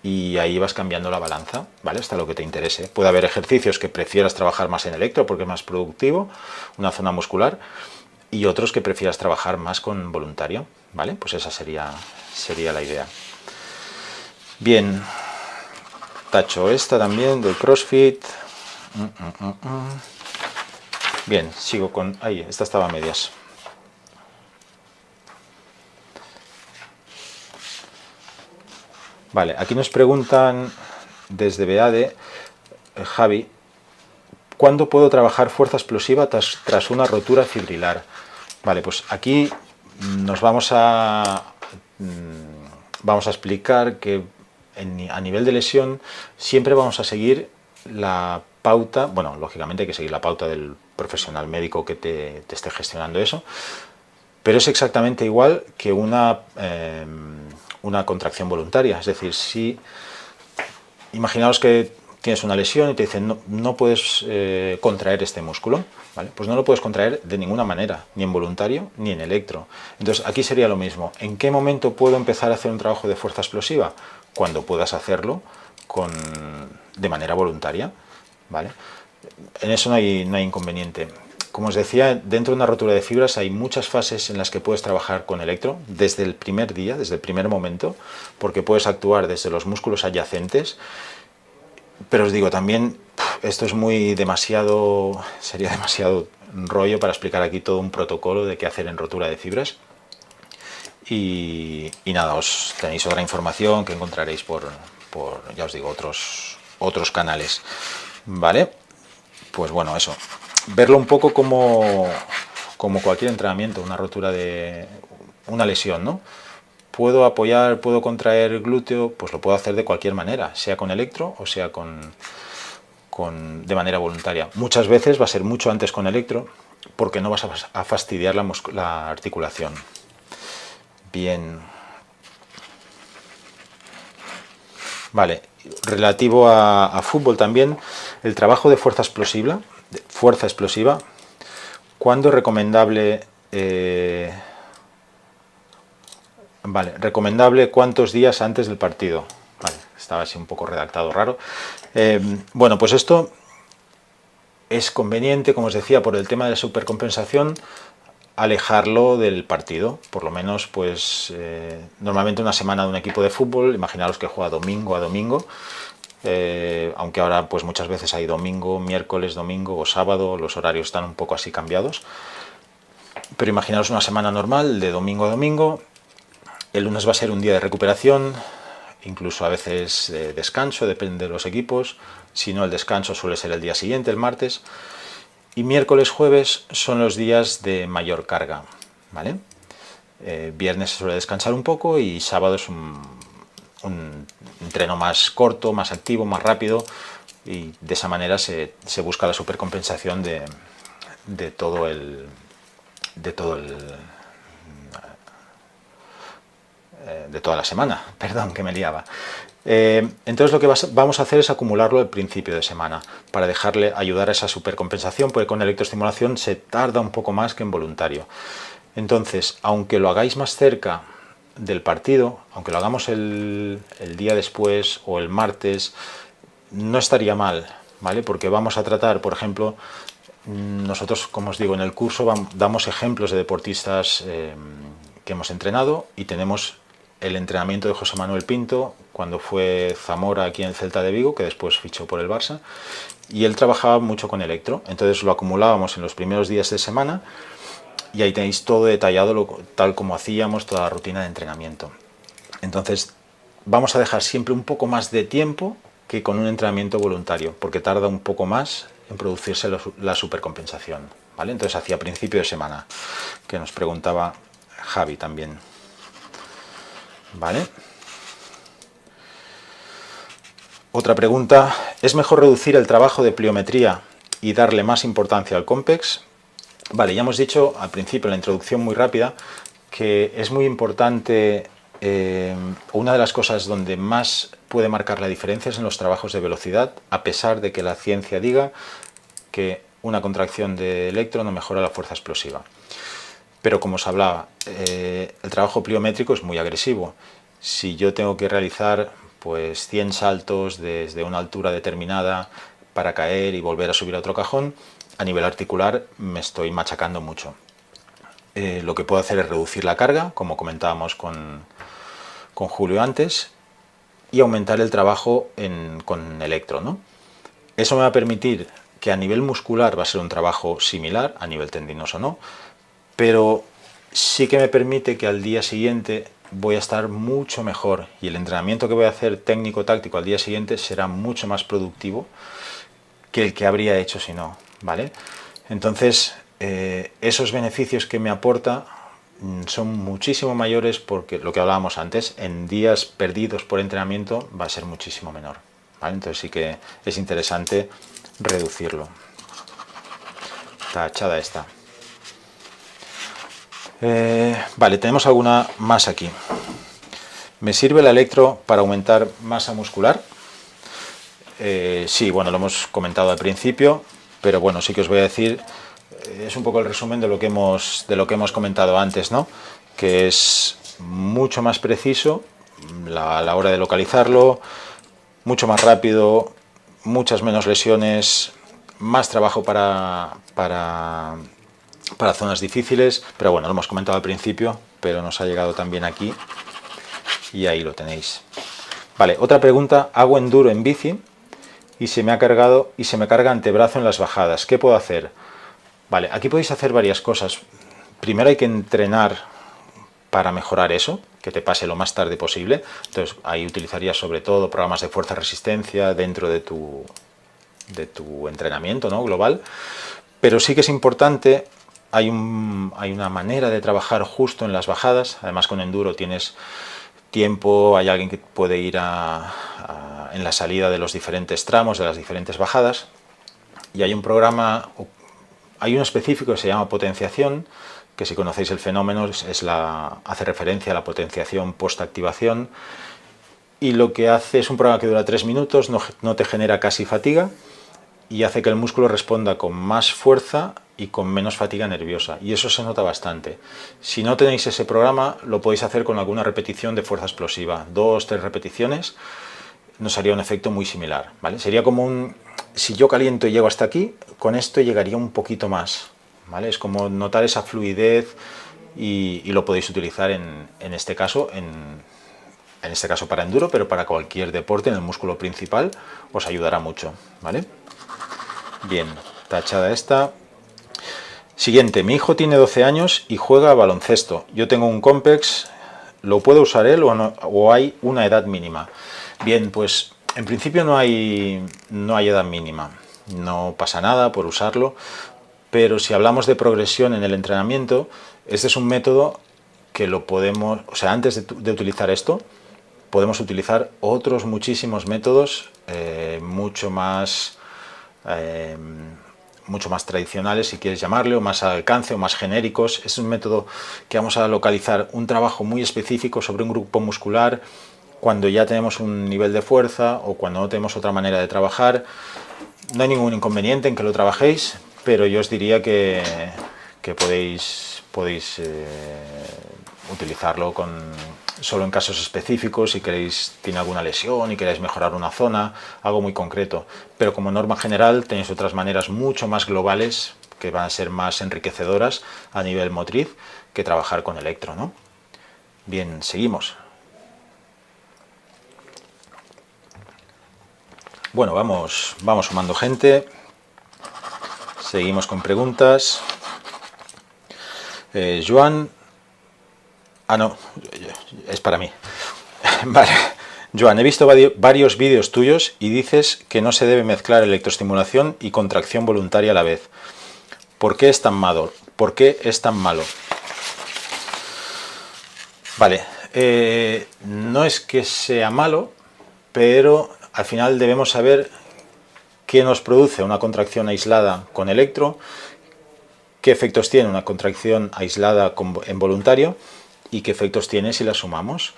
y ahí vas cambiando la balanza, ¿vale? Hasta lo que te interese. Puede haber ejercicios que prefieras trabajar más en electro porque es más productivo, una zona muscular, y otros que prefieras trabajar más con voluntario, ¿vale? Pues esa sería la idea. Bien, tacho esta también del CrossFit. Bien, sigo con... Ahí, esta estaba a medias. Vale, aquí nos preguntan desde BADE, Javi, ¿cuándo puedo trabajar fuerza explosiva tras una rotura fibrilar? Vale, pues aquí nos vamos a explicar que a nivel de lesión siempre vamos a seguir la pauta, bueno, lógicamente hay que seguir la pauta del profesional médico que te esté gestionando eso, pero es exactamente igual que una contracción voluntaria. Es decir, si imaginaos que tienes una lesión y te dicen no puedes contraer este músculo, ¿vale? Pues no lo puedes contraer de ninguna manera, ni en voluntario ni en electro. Entonces aquí sería lo mismo. ¿En qué momento puedo empezar a hacer un trabajo de fuerza explosiva? Cuando puedas hacerlo de manera voluntaria, ¿vale? En eso no hay inconveniente. Como os decía, dentro de una rotura de fibras hay muchas fases en las que puedes trabajar con electro desde el primer día, desde el primer momento, porque puedes actuar desde los músculos adyacentes. Pero os digo, también esto es sería demasiado rollo para explicar aquí todo un protocolo de qué hacer en rotura de fibras. Y nada, os tenéis otra información que encontraréis por ya os digo, otros canales. ¿Vale? Pues bueno, eso. Verlo un poco como cualquier entrenamiento, una rotura de una lesión, ¿no? Puedo apoyar, puedo contraer glúteo, pues lo puedo hacer de cualquier manera, sea con electro o sea de manera voluntaria. Muchas veces va a ser mucho antes con electro porque no vas a fastidiar la articulación. Bien. Vale, relativo a fútbol también, el trabajo de fuerza explosiva, ¿cuándo es recomendable? Recomendable cuántos días antes del partido. Vale, estaba así un poco redactado raro. Bueno, pues esto es conveniente, como os decía, por el tema de la supercompensación, alejarlo del partido, por lo menos pues normalmente una semana de un equipo de fútbol, imaginaros que juega domingo a domingo, aunque ahora pues muchas veces hay domingo, miércoles, domingo o sábado, los horarios están un poco así cambiados, pero imaginaros una semana normal de domingo a domingo, el lunes va a ser un día de recuperación, incluso a veces de descanso, depende de los equipos, si no el descanso suele ser el día siguiente, el martes. Y miércoles, jueves son los días de mayor carga, ¿vale? Viernes se suele descansar un poco y sábado es un entreno más corto, más activo, más rápido, y de esa manera se busca la supercompensación de toda la semana, perdón, que me liaba. Entonces lo que vamos a hacer es acumularlo al principio de semana para ayudar a esa supercompensación, porque con electroestimulación se tarda un poco más que en voluntario. Entonces, aunque lo hagáis más cerca del partido, aunque lo hagamos el día después o el martes, no estaría mal, ¿vale? Porque vamos a tratar, por ejemplo, nosotros, como os digo, en el curso damos ejemplos de deportistas que hemos entrenado y tenemos el entrenamiento de José Manuel Pinto cuando fue Zamora aquí en el Celta de Vigo, que después fichó por el Barça, y él trabajaba mucho con electro, entonces lo acumulábamos en los primeros días de semana y ahí tenéis todo detallado tal como hacíamos, toda la rutina de entrenamiento. Entonces vamos a dejar siempre un poco más de tiempo que con un entrenamiento voluntario, porque tarda un poco más en producirse la supercompensación, ¿vale? Entonces hacia principio de semana, que nos preguntaba Javi también. ¿Vale? Otra pregunta, ¿es mejor reducir el trabajo de pliometría y darle más importancia al COMPEX? Vale, ya hemos dicho al principio, en la introducción muy rápida, que es muy importante, una de las cosas donde más puede marcar la diferencia es en los trabajos de velocidad, a pesar de que la ciencia diga que una contracción de electro no mejora la fuerza explosiva. Pero como os hablaba, el trabajo pliométrico es muy agresivo. Si yo tengo que realizar pues 100 saltos desde una altura determinada para caer y volver a subir a otro cajón, a nivel articular me estoy machacando mucho. Lo que puedo hacer es reducir la carga, como comentábamos con Julio antes, y aumentar el trabajo con electro, ¿no? Eso me va a permitir que a nivel muscular va a ser un trabajo similar, a nivel tendinoso no, pero sí que me permite que al día siguiente voy a estar mucho mejor y el entrenamiento que voy a hacer técnico-táctico al día siguiente será mucho más productivo que el que habría hecho si no, ¿vale? Entonces, esos beneficios que me aporta son muchísimo mayores porque lo que hablábamos antes, en días perdidos por entrenamiento va a ser muchísimo menor, ¿vale? Entonces sí que es interesante reducirlo. Tachada esta. Vale, tenemos alguna más aquí. ¿Me sirve el electro para aumentar masa muscular? Sí, bueno, lo hemos comentado al principio, pero bueno, sí que os voy a decir, es un poco el resumen de lo que hemos comentado antes, ¿no? Que es mucho más preciso a la hora de localizarlo, mucho más rápido, muchas menos lesiones, más trabajo para zonas difíciles, pero bueno, lo hemos comentado al principio, pero nos ha llegado también aquí y ahí lo tenéis. Vale, otra pregunta, hago enduro en bici y se me carga antebrazo en las bajadas, ¿qué puedo hacer? Vale, aquí podéis hacer varias cosas. Primero hay que entrenar para mejorar eso, que te pase lo más tarde posible. Entonces ahí utilizarías sobre todo programas de fuerza-resistencia dentro de tu entrenamiento, ¿no? Global. Pero sí que es importante, hay una manera de trabajar justo en las bajadas. Además con enduro tienes tiempo, hay alguien que puede ir en la salida de los diferentes tramos, de las diferentes bajadas. Y hay un programa, hay uno específico que se llama potenciación, que si conocéis el fenómeno hace referencia a la potenciación post-activación, y lo que hace es un programa que dura 3 minutos, no te genera casi fatiga y hace que el músculo responda con más fuerza y con menos fatiga nerviosa, y eso se nota bastante. Si no tenéis ese programa, lo podéis hacer con alguna repetición de fuerza explosiva, 2-3 repeticiones, nos haría un efecto muy similar, ¿vale? Sería como si yo caliento y llego hasta aquí, con esto llegaría un poquito más, ¿vale? Es como notar esa fluidez y lo podéis utilizar en este caso, en este caso para enduro, pero para cualquier deporte en el músculo principal os ayudará mucho, ¿vale? Bien, tachada esta. Siguiente, mi hijo tiene 12 años y juega a baloncesto. Yo tengo un Compex, ¿lo puede usar él o, no, o hay una edad mínima? Bien, pues en principio no hay edad mínima, no pasa nada por usarlo, pero si hablamos de progresión en el entrenamiento, este es un método que lo podemos, o sea, antes de utilizar esto, podemos utilizar otros muchísimos métodos mucho más tradicionales, si quieres llamarle, o más al alcance, o más genéricos. Es un método que vamos a localizar un trabajo muy específico sobre un grupo muscular cuando ya tenemos un nivel de fuerza o cuando no tenemos otra manera de trabajar. No hay ningún inconveniente en que lo trabajéis, pero yo os diría que podéis utilizarlo solo en casos específicos, si tiene alguna lesión y queréis mejorar una zona, algo muy concreto. Pero como norma general tenéis otras maneras mucho más globales que van a ser más enriquecedoras a nivel motriz que trabajar con electro, ¿no? Bien, seguimos. Bueno, vamos sumando gente. Seguimos con preguntas. Joan... Ah, no, es para mí. Vale. Joan, he visto varios vídeos tuyos y dices que no se debe mezclar electroestimulación y contracción voluntaria a la vez. ¿Por qué es tan malo? ¿Por qué es tan malo? Vale, no es que sea malo, pero al final debemos saber qué nos produce una contracción aislada con electro, qué efectos tiene una contracción aislada en voluntario y qué efectos tiene si la sumamos.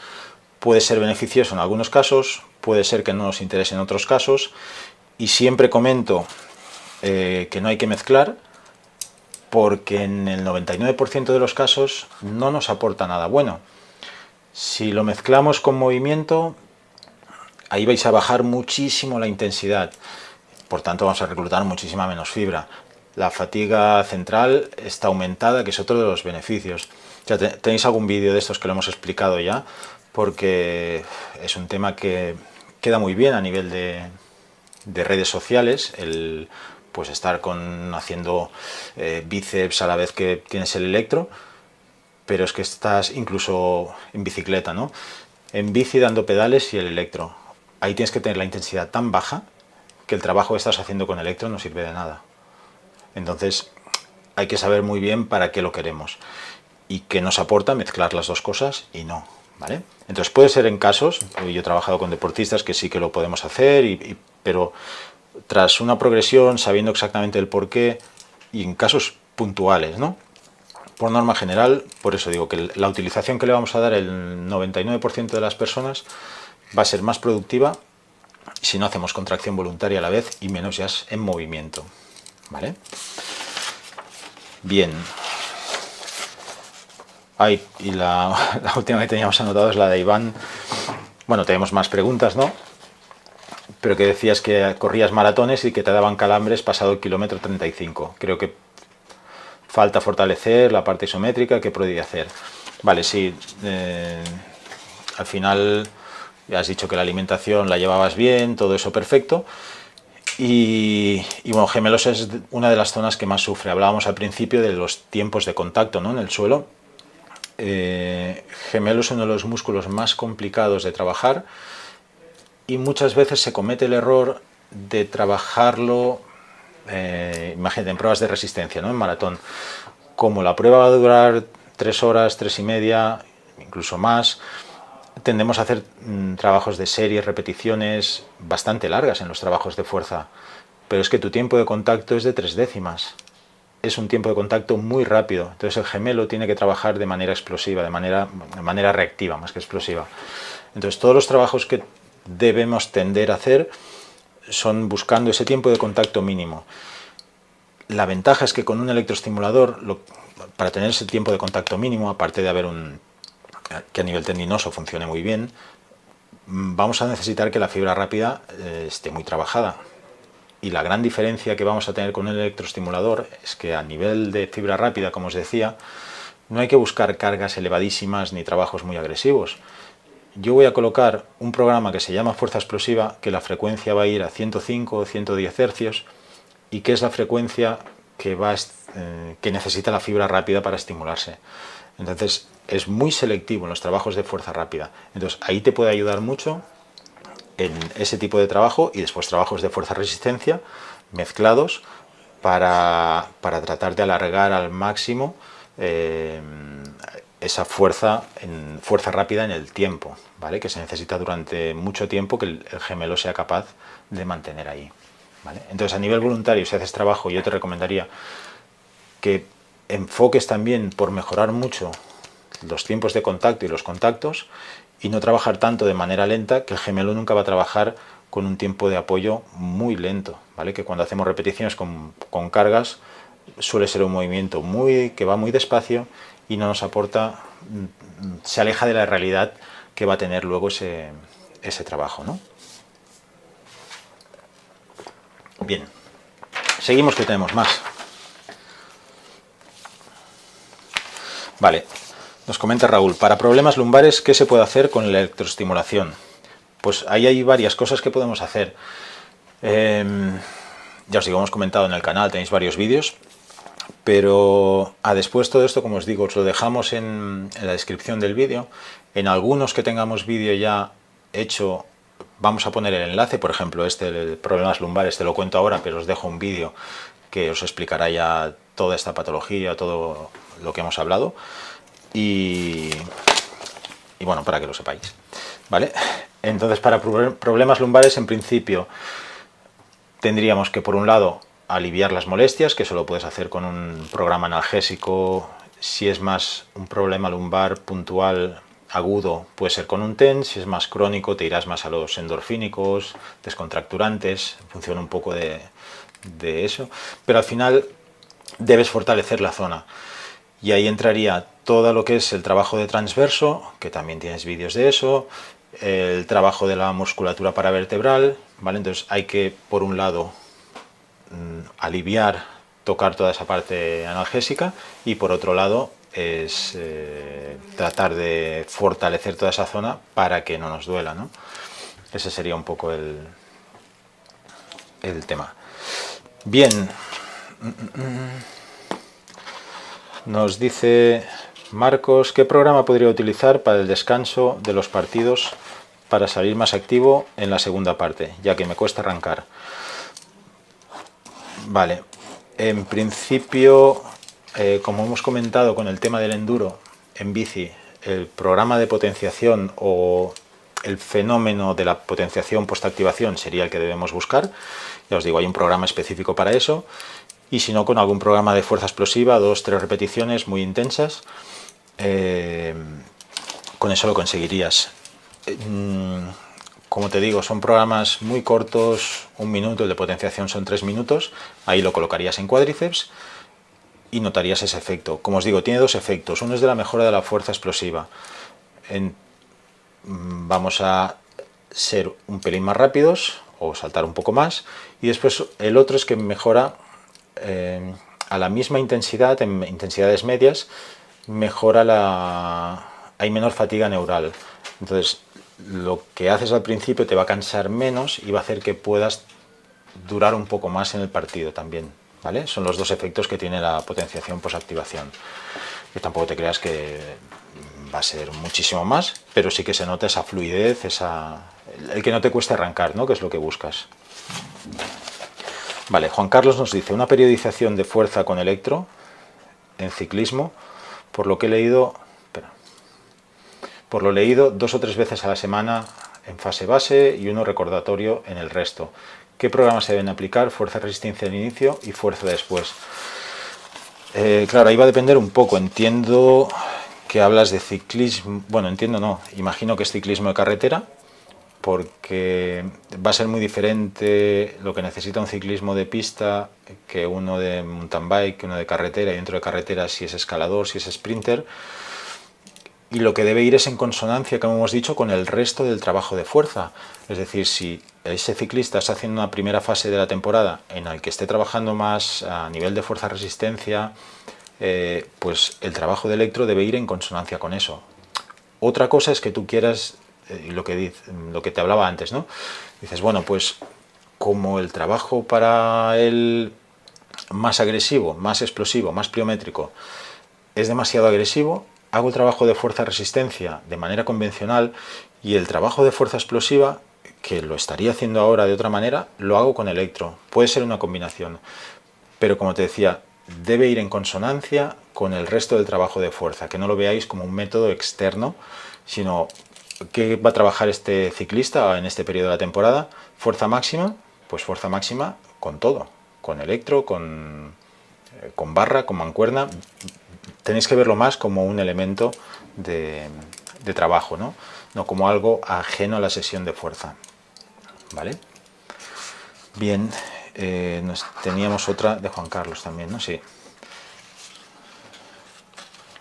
Puede ser beneficioso en algunos casos, puede ser que no nos interese en otros casos, y siempre comento que no hay que mezclar porque en el 99% de los casos no nos aporta nada bueno. Si lo mezclamos con movimiento, ahí vais a bajar muchísimo la intensidad, por tanto vamos a reclutar muchísima menos fibra. La fatiga central está aumentada, que es otro de los beneficios. Ya tenéis algún vídeo de estos que lo hemos explicado ya, porque es un tema que queda muy bien a nivel de redes sociales, pues estar haciendo bíceps a la vez que tienes el electro, pero es que estás incluso en bicicleta, ¿no? En bici dando pedales y el electro. Ahí tienes que tener la intensidad tan baja que el trabajo que estás haciendo con electro no sirve de nada. Entonces hay que saber muy bien para qué lo queremos y qué nos aporta mezclar las dos cosas y no, ¿vale? Entonces puede ser en casos, yo he trabajado con deportistas que sí que lo podemos hacer, pero tras una progresión, sabiendo exactamente el porqué y en casos puntuales, ¿no? Por norma general, por eso digo que la utilización que le vamos a dar el 99% de las personas va a ser más productiva si no hacemos contracción voluntaria a la vez y menos ya en movimiento, ¿vale? Bien. Y la última que teníamos anotado es la de Iván. Bueno, tenemos más preguntas, ¿no? Pero que decías que corrías maratones y que te daban calambres pasado el kilómetro 35. Creo que falta fortalecer la parte isométrica. ¿Qué podría hacer? Vale, sí. Al final ya has dicho que la alimentación la llevabas bien, todo eso perfecto. Y bueno, gemelos es una de las zonas que más sufre. Hablábamos al principio de los tiempos de contacto, ¿no? En el suelo. Gemelo es uno de los músculos más complicados de trabajar y muchas veces se comete el error de trabajarlo, imagínate, en pruebas de resistencia, ¿no? En maratón. Como la prueba va a durar 3 horas, 3 y media, incluso más, tendemos a hacer trabajos de series, repeticiones bastante largas en los trabajos de fuerza, pero es que tu tiempo de contacto es de 3 décimas. Es un tiempo de contacto muy rápido, entonces el gemelo tiene que trabajar de manera explosiva, de manera reactiva más que explosiva. Entonces todos los trabajos que debemos tender a hacer son buscando ese tiempo de contacto mínimo. La ventaja es que con un electroestimulador, para tener ese tiempo de contacto mínimo, aparte de haber que a nivel tendinoso funcione muy bien, vamos a necesitar que la fibra rápida esté muy trabajada. Y la gran diferencia que vamos a tener con un electroestimulador es que a nivel de fibra rápida, como os decía, no hay que buscar cargas elevadísimas ni trabajos muy agresivos. Yo voy a colocar un programa que se llama fuerza explosiva, que la frecuencia va a ir a 105 o 110 Hz y que es la frecuencia que necesita la fibra rápida para estimularse. Entonces es muy selectivo en los trabajos de fuerza rápida. Entonces ahí te puede ayudar mucho en ese tipo de trabajo, y después trabajos de fuerza resistencia mezclados para tratar de alargar al máximo esa fuerza rápida en el tiempo, ¿vale? Que se necesita durante mucho tiempo que el gemelo sea capaz de mantener ahí, ¿vale? Entonces a nivel voluntario, si haces trabajo, yo te recomendaría que enfoques también por mejorar mucho los tiempos de contacto y los contactos, y no trabajar tanto de manera lenta, que el gemelo nunca va a trabajar con un tiempo de apoyo muy lento, ¿vale? Que cuando hacemos repeticiones con cargas suele ser un movimiento que va muy despacio y no nos aporta, se aleja de la realidad que va a tener luego ese trabajo, ¿no? Bien, seguimos, que tenemos más. Vale. Nos comenta Raúl, para problemas lumbares, ¿qué se puede hacer con la electroestimulación? Pues ahí hay varias cosas que podemos hacer. Ya os digo, hemos comentado en el canal, tenéis varios vídeos, pero después todo esto, como os digo, os lo dejamos en la descripción del vídeo. En algunos que tengamos vídeo ya hecho, vamos a poner el enlace. Por ejemplo, el problemas lumbares, te lo cuento ahora, pero os dejo un vídeo que os explicará ya toda esta patología, todo lo que hemos hablado. Y bueno, para que lo sepáis, ¿vale? Entonces, para problemas lumbares, en principio, tendríamos que, por un lado, aliviar las molestias, que eso lo puedes hacer con un programa analgésico. Si es más un problema lumbar puntual, agudo, puede ser con un TENS. Si es más crónico, te irás más a los endorfínicos, descontracturantes, funciona un poco de eso. Pero al final debes fortalecer la zona. Y ahí entraría todo lo que es el trabajo de transverso, que también tienes vídeos de eso, el trabajo de la musculatura paravertebral, ¿vale? Entonces hay que, por un lado, aliviar, tocar toda esa parte analgésica, y por otro lado es tratar de fortalecer toda esa zona para que no nos duela, ¿no? Ese sería un poco el tema. Bien. Nos dice Marcos, ¿qué programa podría utilizar para el descanso de los partidos para salir más activo en la segunda parte, ya que me cuesta arrancar? Vale, en principio, como hemos comentado con el tema del enduro en bici, el programa de potenciación o el fenómeno de la potenciación postactivación sería el que debemos buscar. Ya os digo, hay un programa específico para eso. Y si no, con algún programa de fuerza explosiva, 2-3 repeticiones muy intensas, con eso lo conseguirías. Como te digo, son programas muy cortos, 1 minuto, el de potenciación son 3 minutos, ahí lo colocarías en cuádriceps y notarías ese efecto. Como os digo, tiene dos efectos. Uno es de la mejora de la fuerza explosiva. Vamos a ser un pelín más rápidos o saltar un poco más, y después el otro es que mejora a la misma intensidad, en intensidades medias, hay menor fatiga neural. Entonces, lo que haces al principio te va a cansar menos y va a hacer que puedas durar un poco más en el partido también, ¿vale? Son los dos efectos que tiene la potenciación posactivación. Que tampoco te creas que va a ser muchísimo más, pero sí que se nota esa fluidez, el que no te cueste arrancar, ¿no? Que es lo que buscas. Vale, Juan Carlos nos dice, una periodización de fuerza con electro en ciclismo, por lo leído 2 o 3 veces a la semana en fase base y uno recordatorio en el resto. ¿Qué programas se deben aplicar? Fuerza resistencia al inicio y fuerza después. Claro, ahí va a depender un poco. Entiendo que hablas de ciclismo, bueno, entiendo, no, imagino que es ciclismo de carretera, porque va a ser muy diferente lo que necesita un ciclismo de pista que uno de mountain bike, uno de carretera, y dentro de carretera si es escalador, si es sprinter, y lo que debe ir es en consonancia, como hemos dicho, con el resto del trabajo de fuerza. Es decir, si ese ciclista está haciendo una primera fase de la temporada en la que esté trabajando más a nivel de fuerza-resistencia, pues el trabajo de electro debe ir en consonancia con eso. Otra cosa es que tú quieras, lo que te hablaba antes, ¿no? Dices, bueno, pues como el trabajo para él más agresivo, más explosivo, más pliométrico, es demasiado agresivo, hago el trabajo de fuerza-resistencia de manera convencional y el trabajo de fuerza explosiva, que lo estaría haciendo ahora de otra manera, lo hago con electro. Puede ser una combinación, pero como te decía, debe ir en consonancia con el resto del trabajo de fuerza, que no lo veáis como un método externo, sino que va a trabajar este ciclista en este periodo de la temporada. Fuerza máxima, pues fuerza máxima con todo, con electro, con barra, con mancuerna. Tenéis que verlo más como un elemento de trabajo, ¿no? No como algo ajeno a la sesión de fuerza. ¿Vale? Bien, teníamos otra de Juan Carlos también, ¿no? Sí.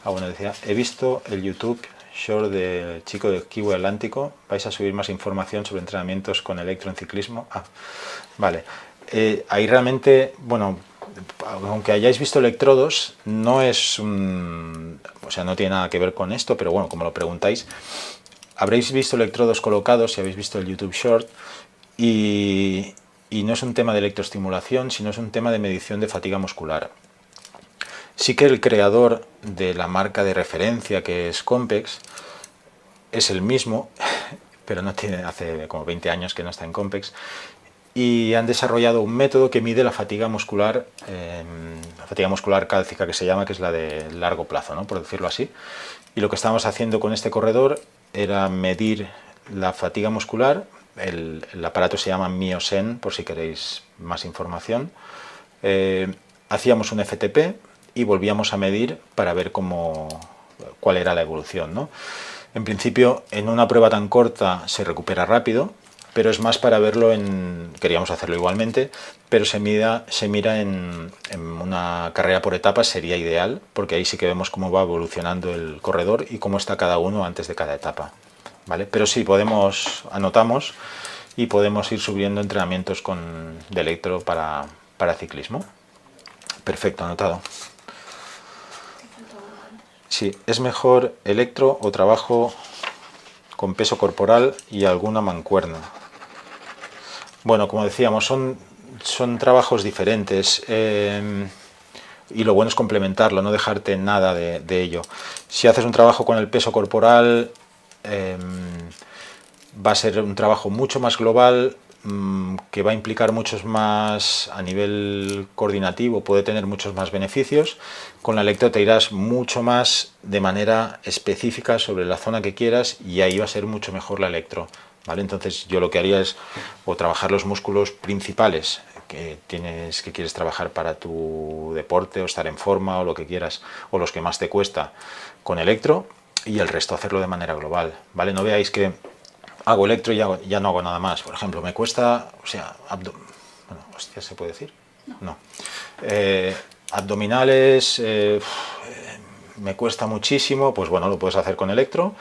Bueno, decía, he visto el YouTube Short del chico del Kiwi Atlántico. ¿Vais a subir más información sobre entrenamientos con electro en ciclismo? Vale. Ahí realmente, bueno, aunque hayáis visto electrodos, no es o sea, no tiene nada que ver con esto, pero bueno, como lo preguntáis, habréis visto electrodos colocados si habéis visto el YouTube Short, y no es un tema de electroestimulación, sino es un tema de medición de fatiga muscular. Sí que el creador de la marca de referencia, que es Compex, es el mismo, pero no tiene, hace como 20 años que no está en Compex, y han desarrollado un método que mide la fatiga muscular cálcica, que se llama, que es la de largo plazo, ¿no? Por decirlo así. Y lo que estábamos haciendo con este corredor era medir la fatiga muscular. El aparato se llama Miosen, por si queréis más información. Hacíamos un FTP y volvíamos a medir para ver cuál era la evolución, ¿no? En principio, en una prueba tan corta se recupera rápido, pero es más para verlo queríamos hacerlo igualmente, pero se mira en una carrera por etapas, sería ideal, porque ahí sí que vemos cómo va evolucionando el corredor y cómo está cada uno antes de cada etapa, ¿vale? Pero sí, anotamos y podemos ir subiendo entrenamientos de electro para ciclismo. Perfecto, anotado. Sí, es mejor electro o trabajo con peso corporal y alguna mancuerna. Bueno, como decíamos, son trabajos diferentes, y lo bueno es complementarlo, no dejarte nada de ello. Si haces un trabajo con el peso corporal, va a ser un trabajo mucho más global, que va a implicar muchos más a nivel coordinativo, puede tener muchos más beneficios. Con la electro te irás mucho más de manera específica sobre la zona que quieras y ahí va a ser mucho mejor la electro, ¿vale? Entonces yo lo que haría es o trabajar los músculos principales que quieres trabajar para tu deporte o estar en forma o lo que quieras, o los que más te cuesta con electro, y el resto hacerlo de manera global, ¿vale? No veáis que hago electro y ya no hago nada más. Por ejemplo, me cuesta, o sea, bueno, hostia, ¿se puede decir? No. Abdominales, me cuesta muchísimo, pues bueno, lo puedes hacer con electro,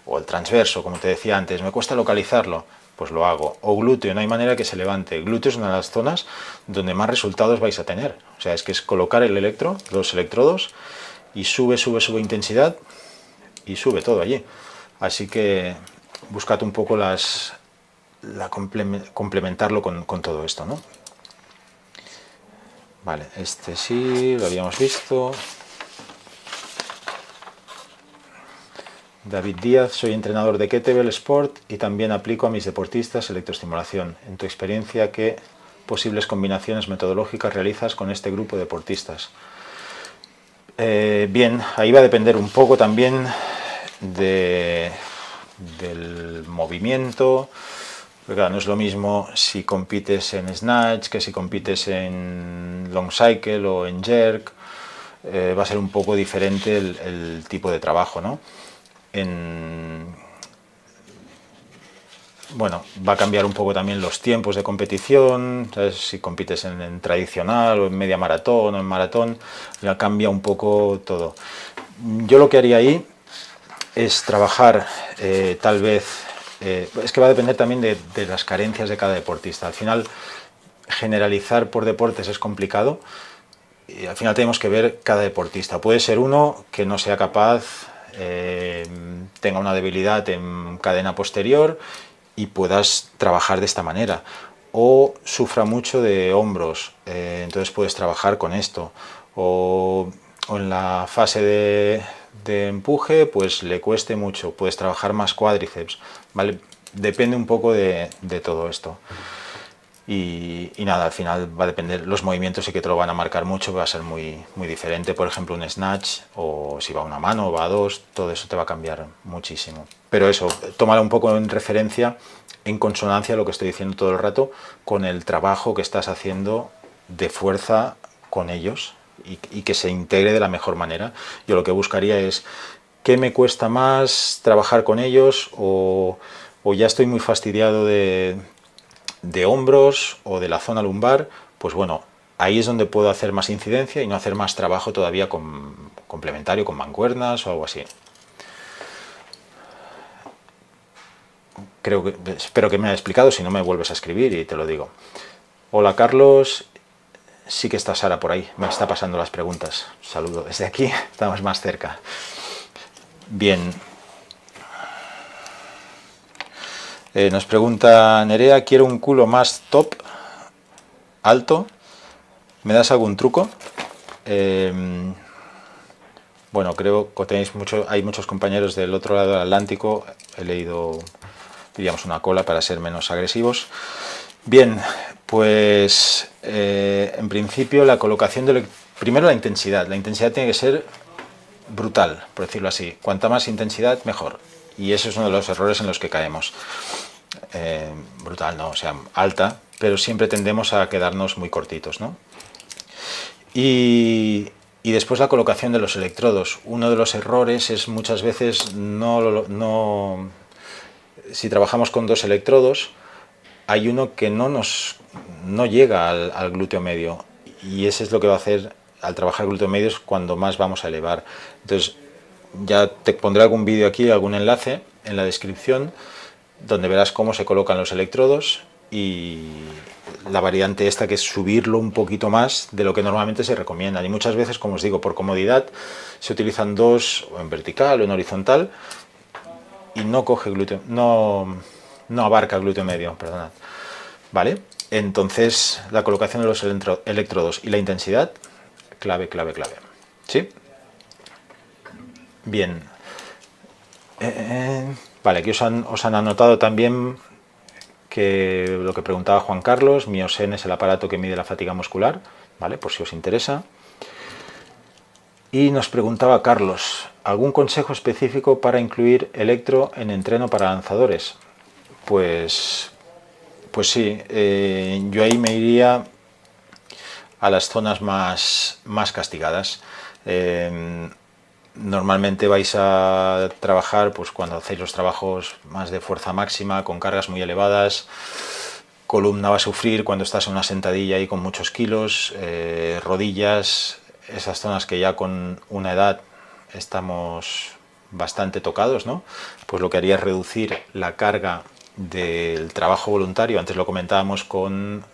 o el transverso, como te decía antes, me cuesta localizarlo, pues lo hago. O glúteo, no hay manera que se levante. Glúteo es una de las zonas donde más resultados vais a tener. O sea, es que es colocar el electro, los electrodos, y sube intensidad, y sube todo allí. Así que buscad un poco complementarlo con todo esto, ¿no? Vale, este sí, lo habíamos visto. David Díaz, soy entrenador de Kettlebell Sport y también aplico a mis deportistas electroestimulación. En tu experiencia, ¿qué posibles combinaciones metodológicas realizas con este grupo de deportistas? Bien, ahí va a depender un poco también del movimiento, porque claro, no es lo mismo si compites en snatch que si compites en long cycle o en jerk. va a ser un poco diferente el tipo de trabajo, ¿no? Bueno, va a cambiar un poco también los tiempos de competición, ¿sabes? Si compites en tradicional o en media maratón o en maratón, ya cambia un poco todo. Yo lo que haría ahí es trabajar tal vez, es que va a depender también de las carencias de cada deportista. Al final, generalizar por deportes es complicado y al final tenemos que ver cada deportista. Puede ser uno que no sea capaz, tenga una debilidad en cadena posterior y puedas trabajar de esta manera, o sufra mucho de hombros, entonces puedes trabajar con esto, o en la fase de empuje pues le cueste mucho, puedes trabajar más cuádriceps, ¿vale? Depende un poco de todo esto. Y nada, al final va a depender, los movimientos sí que te lo van a marcar mucho, va a ser muy diferente. Por ejemplo, un snatch, o si va a una mano o va a dos, todo eso te va a cambiar muchísimo. Pero eso, tómalo un poco en referencia, en consonancia lo que estoy diciendo todo el rato, con el trabajo que estás haciendo de fuerza con ellos y que se integre de la mejor manera. Yo lo que buscaría es, ¿qué me cuesta más trabajar con ellos? O ya estoy muy fastidiado de hombros o de la zona lumbar, pues bueno, ahí es donde puedo hacer más incidencia y no hacer más trabajo todavía complementario, con mancuernas o algo así. Espero que me haya explicado, si no me vuelves a escribir y te lo digo. Hola Carlos, sí que está Sara por ahí, me está pasando las preguntas. Saludo desde aquí, estamos más cerca. Bien. Nos pregunta Nerea, quiero un culo más top, alto, ¿me das algún truco? Bueno, creo que tenéis hay muchos compañeros del otro lado del Atlántico, he leído, diríamos, una cola para ser menos agresivos. Bien, pues en principio la colocación primero la intensidad tiene que ser brutal, por decirlo así, cuanta más intensidad mejor, y eso es uno de los errores en los que caemos. Brutal, no, o sea, alta, pero siempre tendemos a quedarnos muy cortitos, ¿no? Y después la colocación de los electrodos. Uno de los errores es muchas veces si trabajamos con dos electrodos, hay uno que no llega al glúteo medio, y ese es lo que va a hacer al trabajar glúteo medio, es cuando más vamos a elevar. Entonces ya te pondré algún vídeo aquí, algún enlace en la descripción, donde verás cómo se colocan los electrodos y la variante esta, que es subirlo un poquito más de lo que normalmente se recomienda. Y muchas veces, como os digo, por comodidad se utilizan dos, o en vertical o en horizontal, y no coge glúteo, no abarca el glúteo medio, perdonad. ¿Vale? Entonces la colocación de los electrodos y la intensidad, clave. ¿Sí? Bien. Vale, aquí os han anotado también que lo que preguntaba Juan Carlos, Miosen es el aparato que mide la fatiga muscular, ¿vale? Por si os interesa. Y nos preguntaba Carlos, ¿algún consejo específico para incluir electro en entreno para lanzadores? Pues sí, yo ahí me iría a las zonas más castigadas. Normalmente vais a trabajar, pues cuando hacéis los trabajos más de fuerza máxima, con cargas muy elevadas, columna va a sufrir cuando estás en una sentadilla ahí con muchos kilos, rodillas, esas zonas que ya con una edad estamos bastante tocados, ¿no? Pues lo que haría es reducir la carga del trabajo voluntario. Antes lo comentábamos con...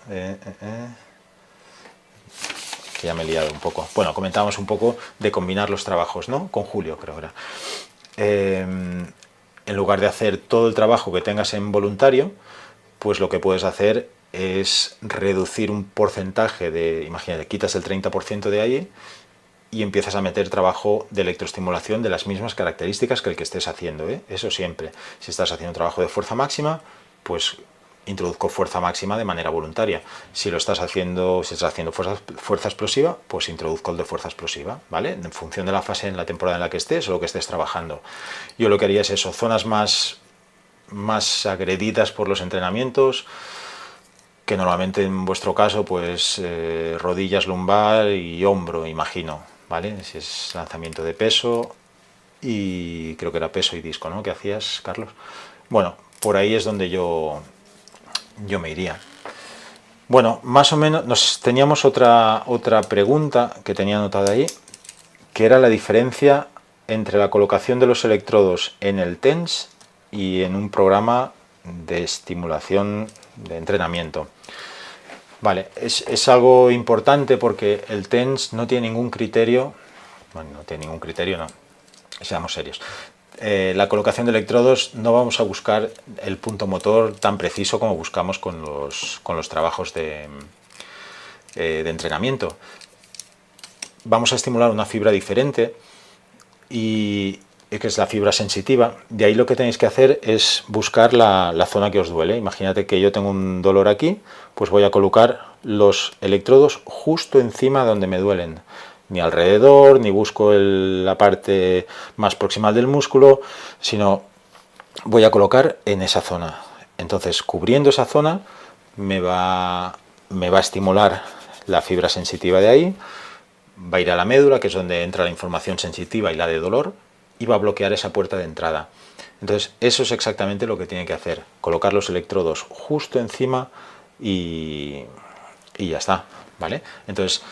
que ya me he liado un poco. Bueno, comentábamos un poco de combinar los trabajos, ¿no? Con Julio, creo que era. En lugar de hacer todo el trabajo que tengas en voluntario, pues lo que puedes hacer es reducir un porcentaje de... Imagínate, quitas el 30% de ahí y empiezas a meter trabajo de electroestimulación de las mismas características que el que estés haciendo, ¿eh? Eso siempre. Si estás haciendo un trabajo de fuerza máxima, pues introduzco fuerza máxima de manera voluntaria. Si estás haciendo fuerza explosiva, pues introduzco el de fuerza explosiva, ¿vale? En función de la fase en la temporada en la que estés o lo que estés trabajando. Yo lo que haría es eso, zonas más agredidas por los entrenamientos, que normalmente en vuestro caso, pues rodillas, lumbar y hombro, imagino. ¿vale? Si es lanzamiento de peso y creo que era peso y disco, ¿no? ¿Qué hacías, Carlos? Bueno, por ahí es donde yo me iría. Bueno, más o menos teníamos otra pregunta que tenía anotada ahí, que era la diferencia entre la colocación de los electrodos en el TENS y en un programa de estimulación de entrenamiento. Vale, es algo importante porque el TENS no tiene ningún criterio, bueno, no tiene ningún criterio, no, seamos serios. La colocación de electrodos no vamos a buscar el punto motor tan preciso como buscamos con los trabajos de entrenamiento. Vamos a estimular una fibra diferente y que es la fibra sensitiva. De ahí lo que tenéis que hacer es buscar la zona que os duele. Imagínate que yo tengo un dolor aquí, pues voy a colocar los electrodos justo encima de donde me duelen. Ni alrededor, ni busco la parte más proximal del músculo, sino voy a colocar en esa zona. Entonces, cubriendo esa zona, me va a estimular la fibra sensitiva de ahí, va a ir a la médula, que es donde entra la información sensitiva y la de dolor, y va a bloquear esa puerta de entrada. Entonces, eso es exactamente lo que tiene que hacer, colocar los electrodos justo encima y ya está, ¿vale? Entonces,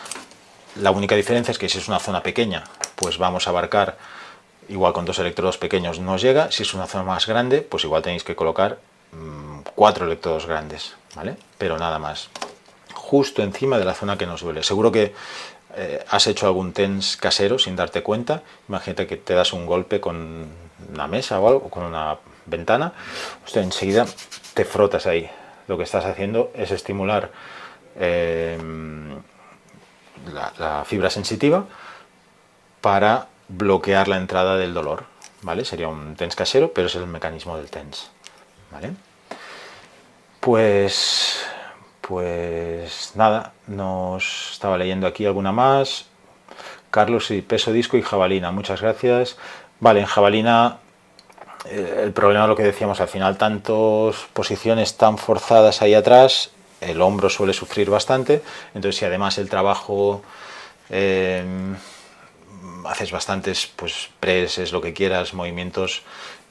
la única diferencia es que si es una zona pequeña, pues vamos a abarcar, igual con 2 electrodos pequeños no os llega. Si es una zona más grande, pues igual tenéis que colocar 4 electrodos grandes, ¿vale? Pero nada más, justo encima de la zona que nos duele. Seguro que has hecho algún TENS casero sin darte cuenta. Imagínate que te das un golpe con una mesa o algo, con una ventana. Usted enseguida te frotas ahí. Lo que estás haciendo es estimular la fibra sensitiva para bloquear la entrada del dolor, ¿vale? Sería un TENS casero, pero ese es el mecanismo del TENS, ¿vale? Pues nada, nos estaba leyendo aquí alguna más. Carlos, y peso disco y jabalina, muchas gracias. Vale, en jabalina el problema, lo que decíamos al final, tantas posiciones tan forzadas ahí atrás, el hombro suele sufrir bastante. Entonces, si además el trabajo haces bastantes pues presses, lo que quieras, movimientos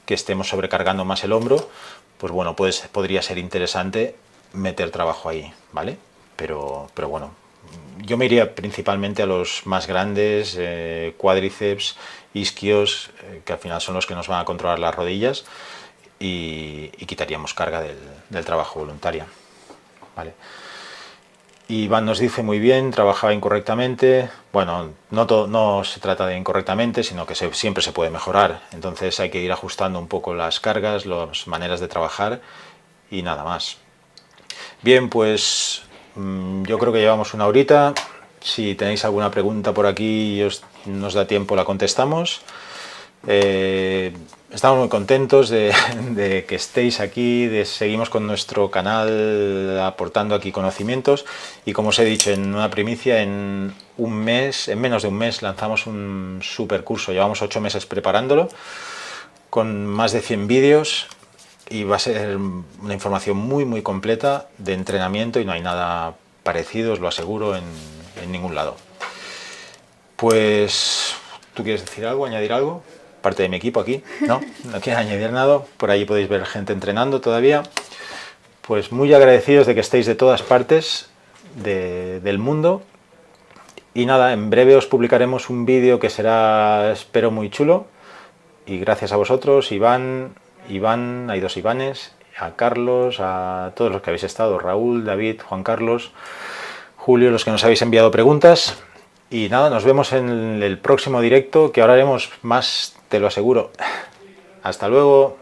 que estemos sobrecargando más el hombro, pues bueno, podría ser interesante meter trabajo ahí, ¿vale? Pero bueno, yo me iría principalmente a los más grandes, cuádriceps, isquios, que al final son los que nos van a controlar las rodillas, y quitaríamos carga del trabajo voluntario, ¿vale? Iván nos dice muy bien, trabajaba incorrectamente. Bueno, no se trata de incorrectamente, sino que siempre se puede mejorar. Entonces hay que ir ajustando un poco las cargas, las maneras de trabajar y nada más. Bien, pues yo creo que llevamos una horita. Si tenéis alguna pregunta por aquí y nos da tiempo, la contestamos. Estamos muy contentos de que estéis aquí, seguimos con nuestro canal aportando aquí conocimientos, y como os he dicho en una primicia, en menos de un mes lanzamos un super curso. Llevamos 8 meses preparándolo con más de 100 vídeos y va a ser una información muy completa de entrenamiento, y no hay nada parecido, os lo aseguro, en ningún lado. Pues, ¿tú quieres decir algo, añadir algo? Parte de mi equipo aquí, ¿no? No quiero añadir nada. Por ahí podéis ver gente entrenando todavía. Pues muy agradecidos de que estéis de todas partes del mundo. Y nada, en breve os publicaremos un vídeo que será, espero, muy chulo. Y gracias a vosotros, Iván, hay 2 Ivanes, a Carlos, a todos los que habéis estado, Raúl, David, Juan Carlos, Julio, los que nos habéis enviado preguntas. Y nada, nos vemos en el próximo directo, que ahora haremos más, te lo aseguro. Hasta luego.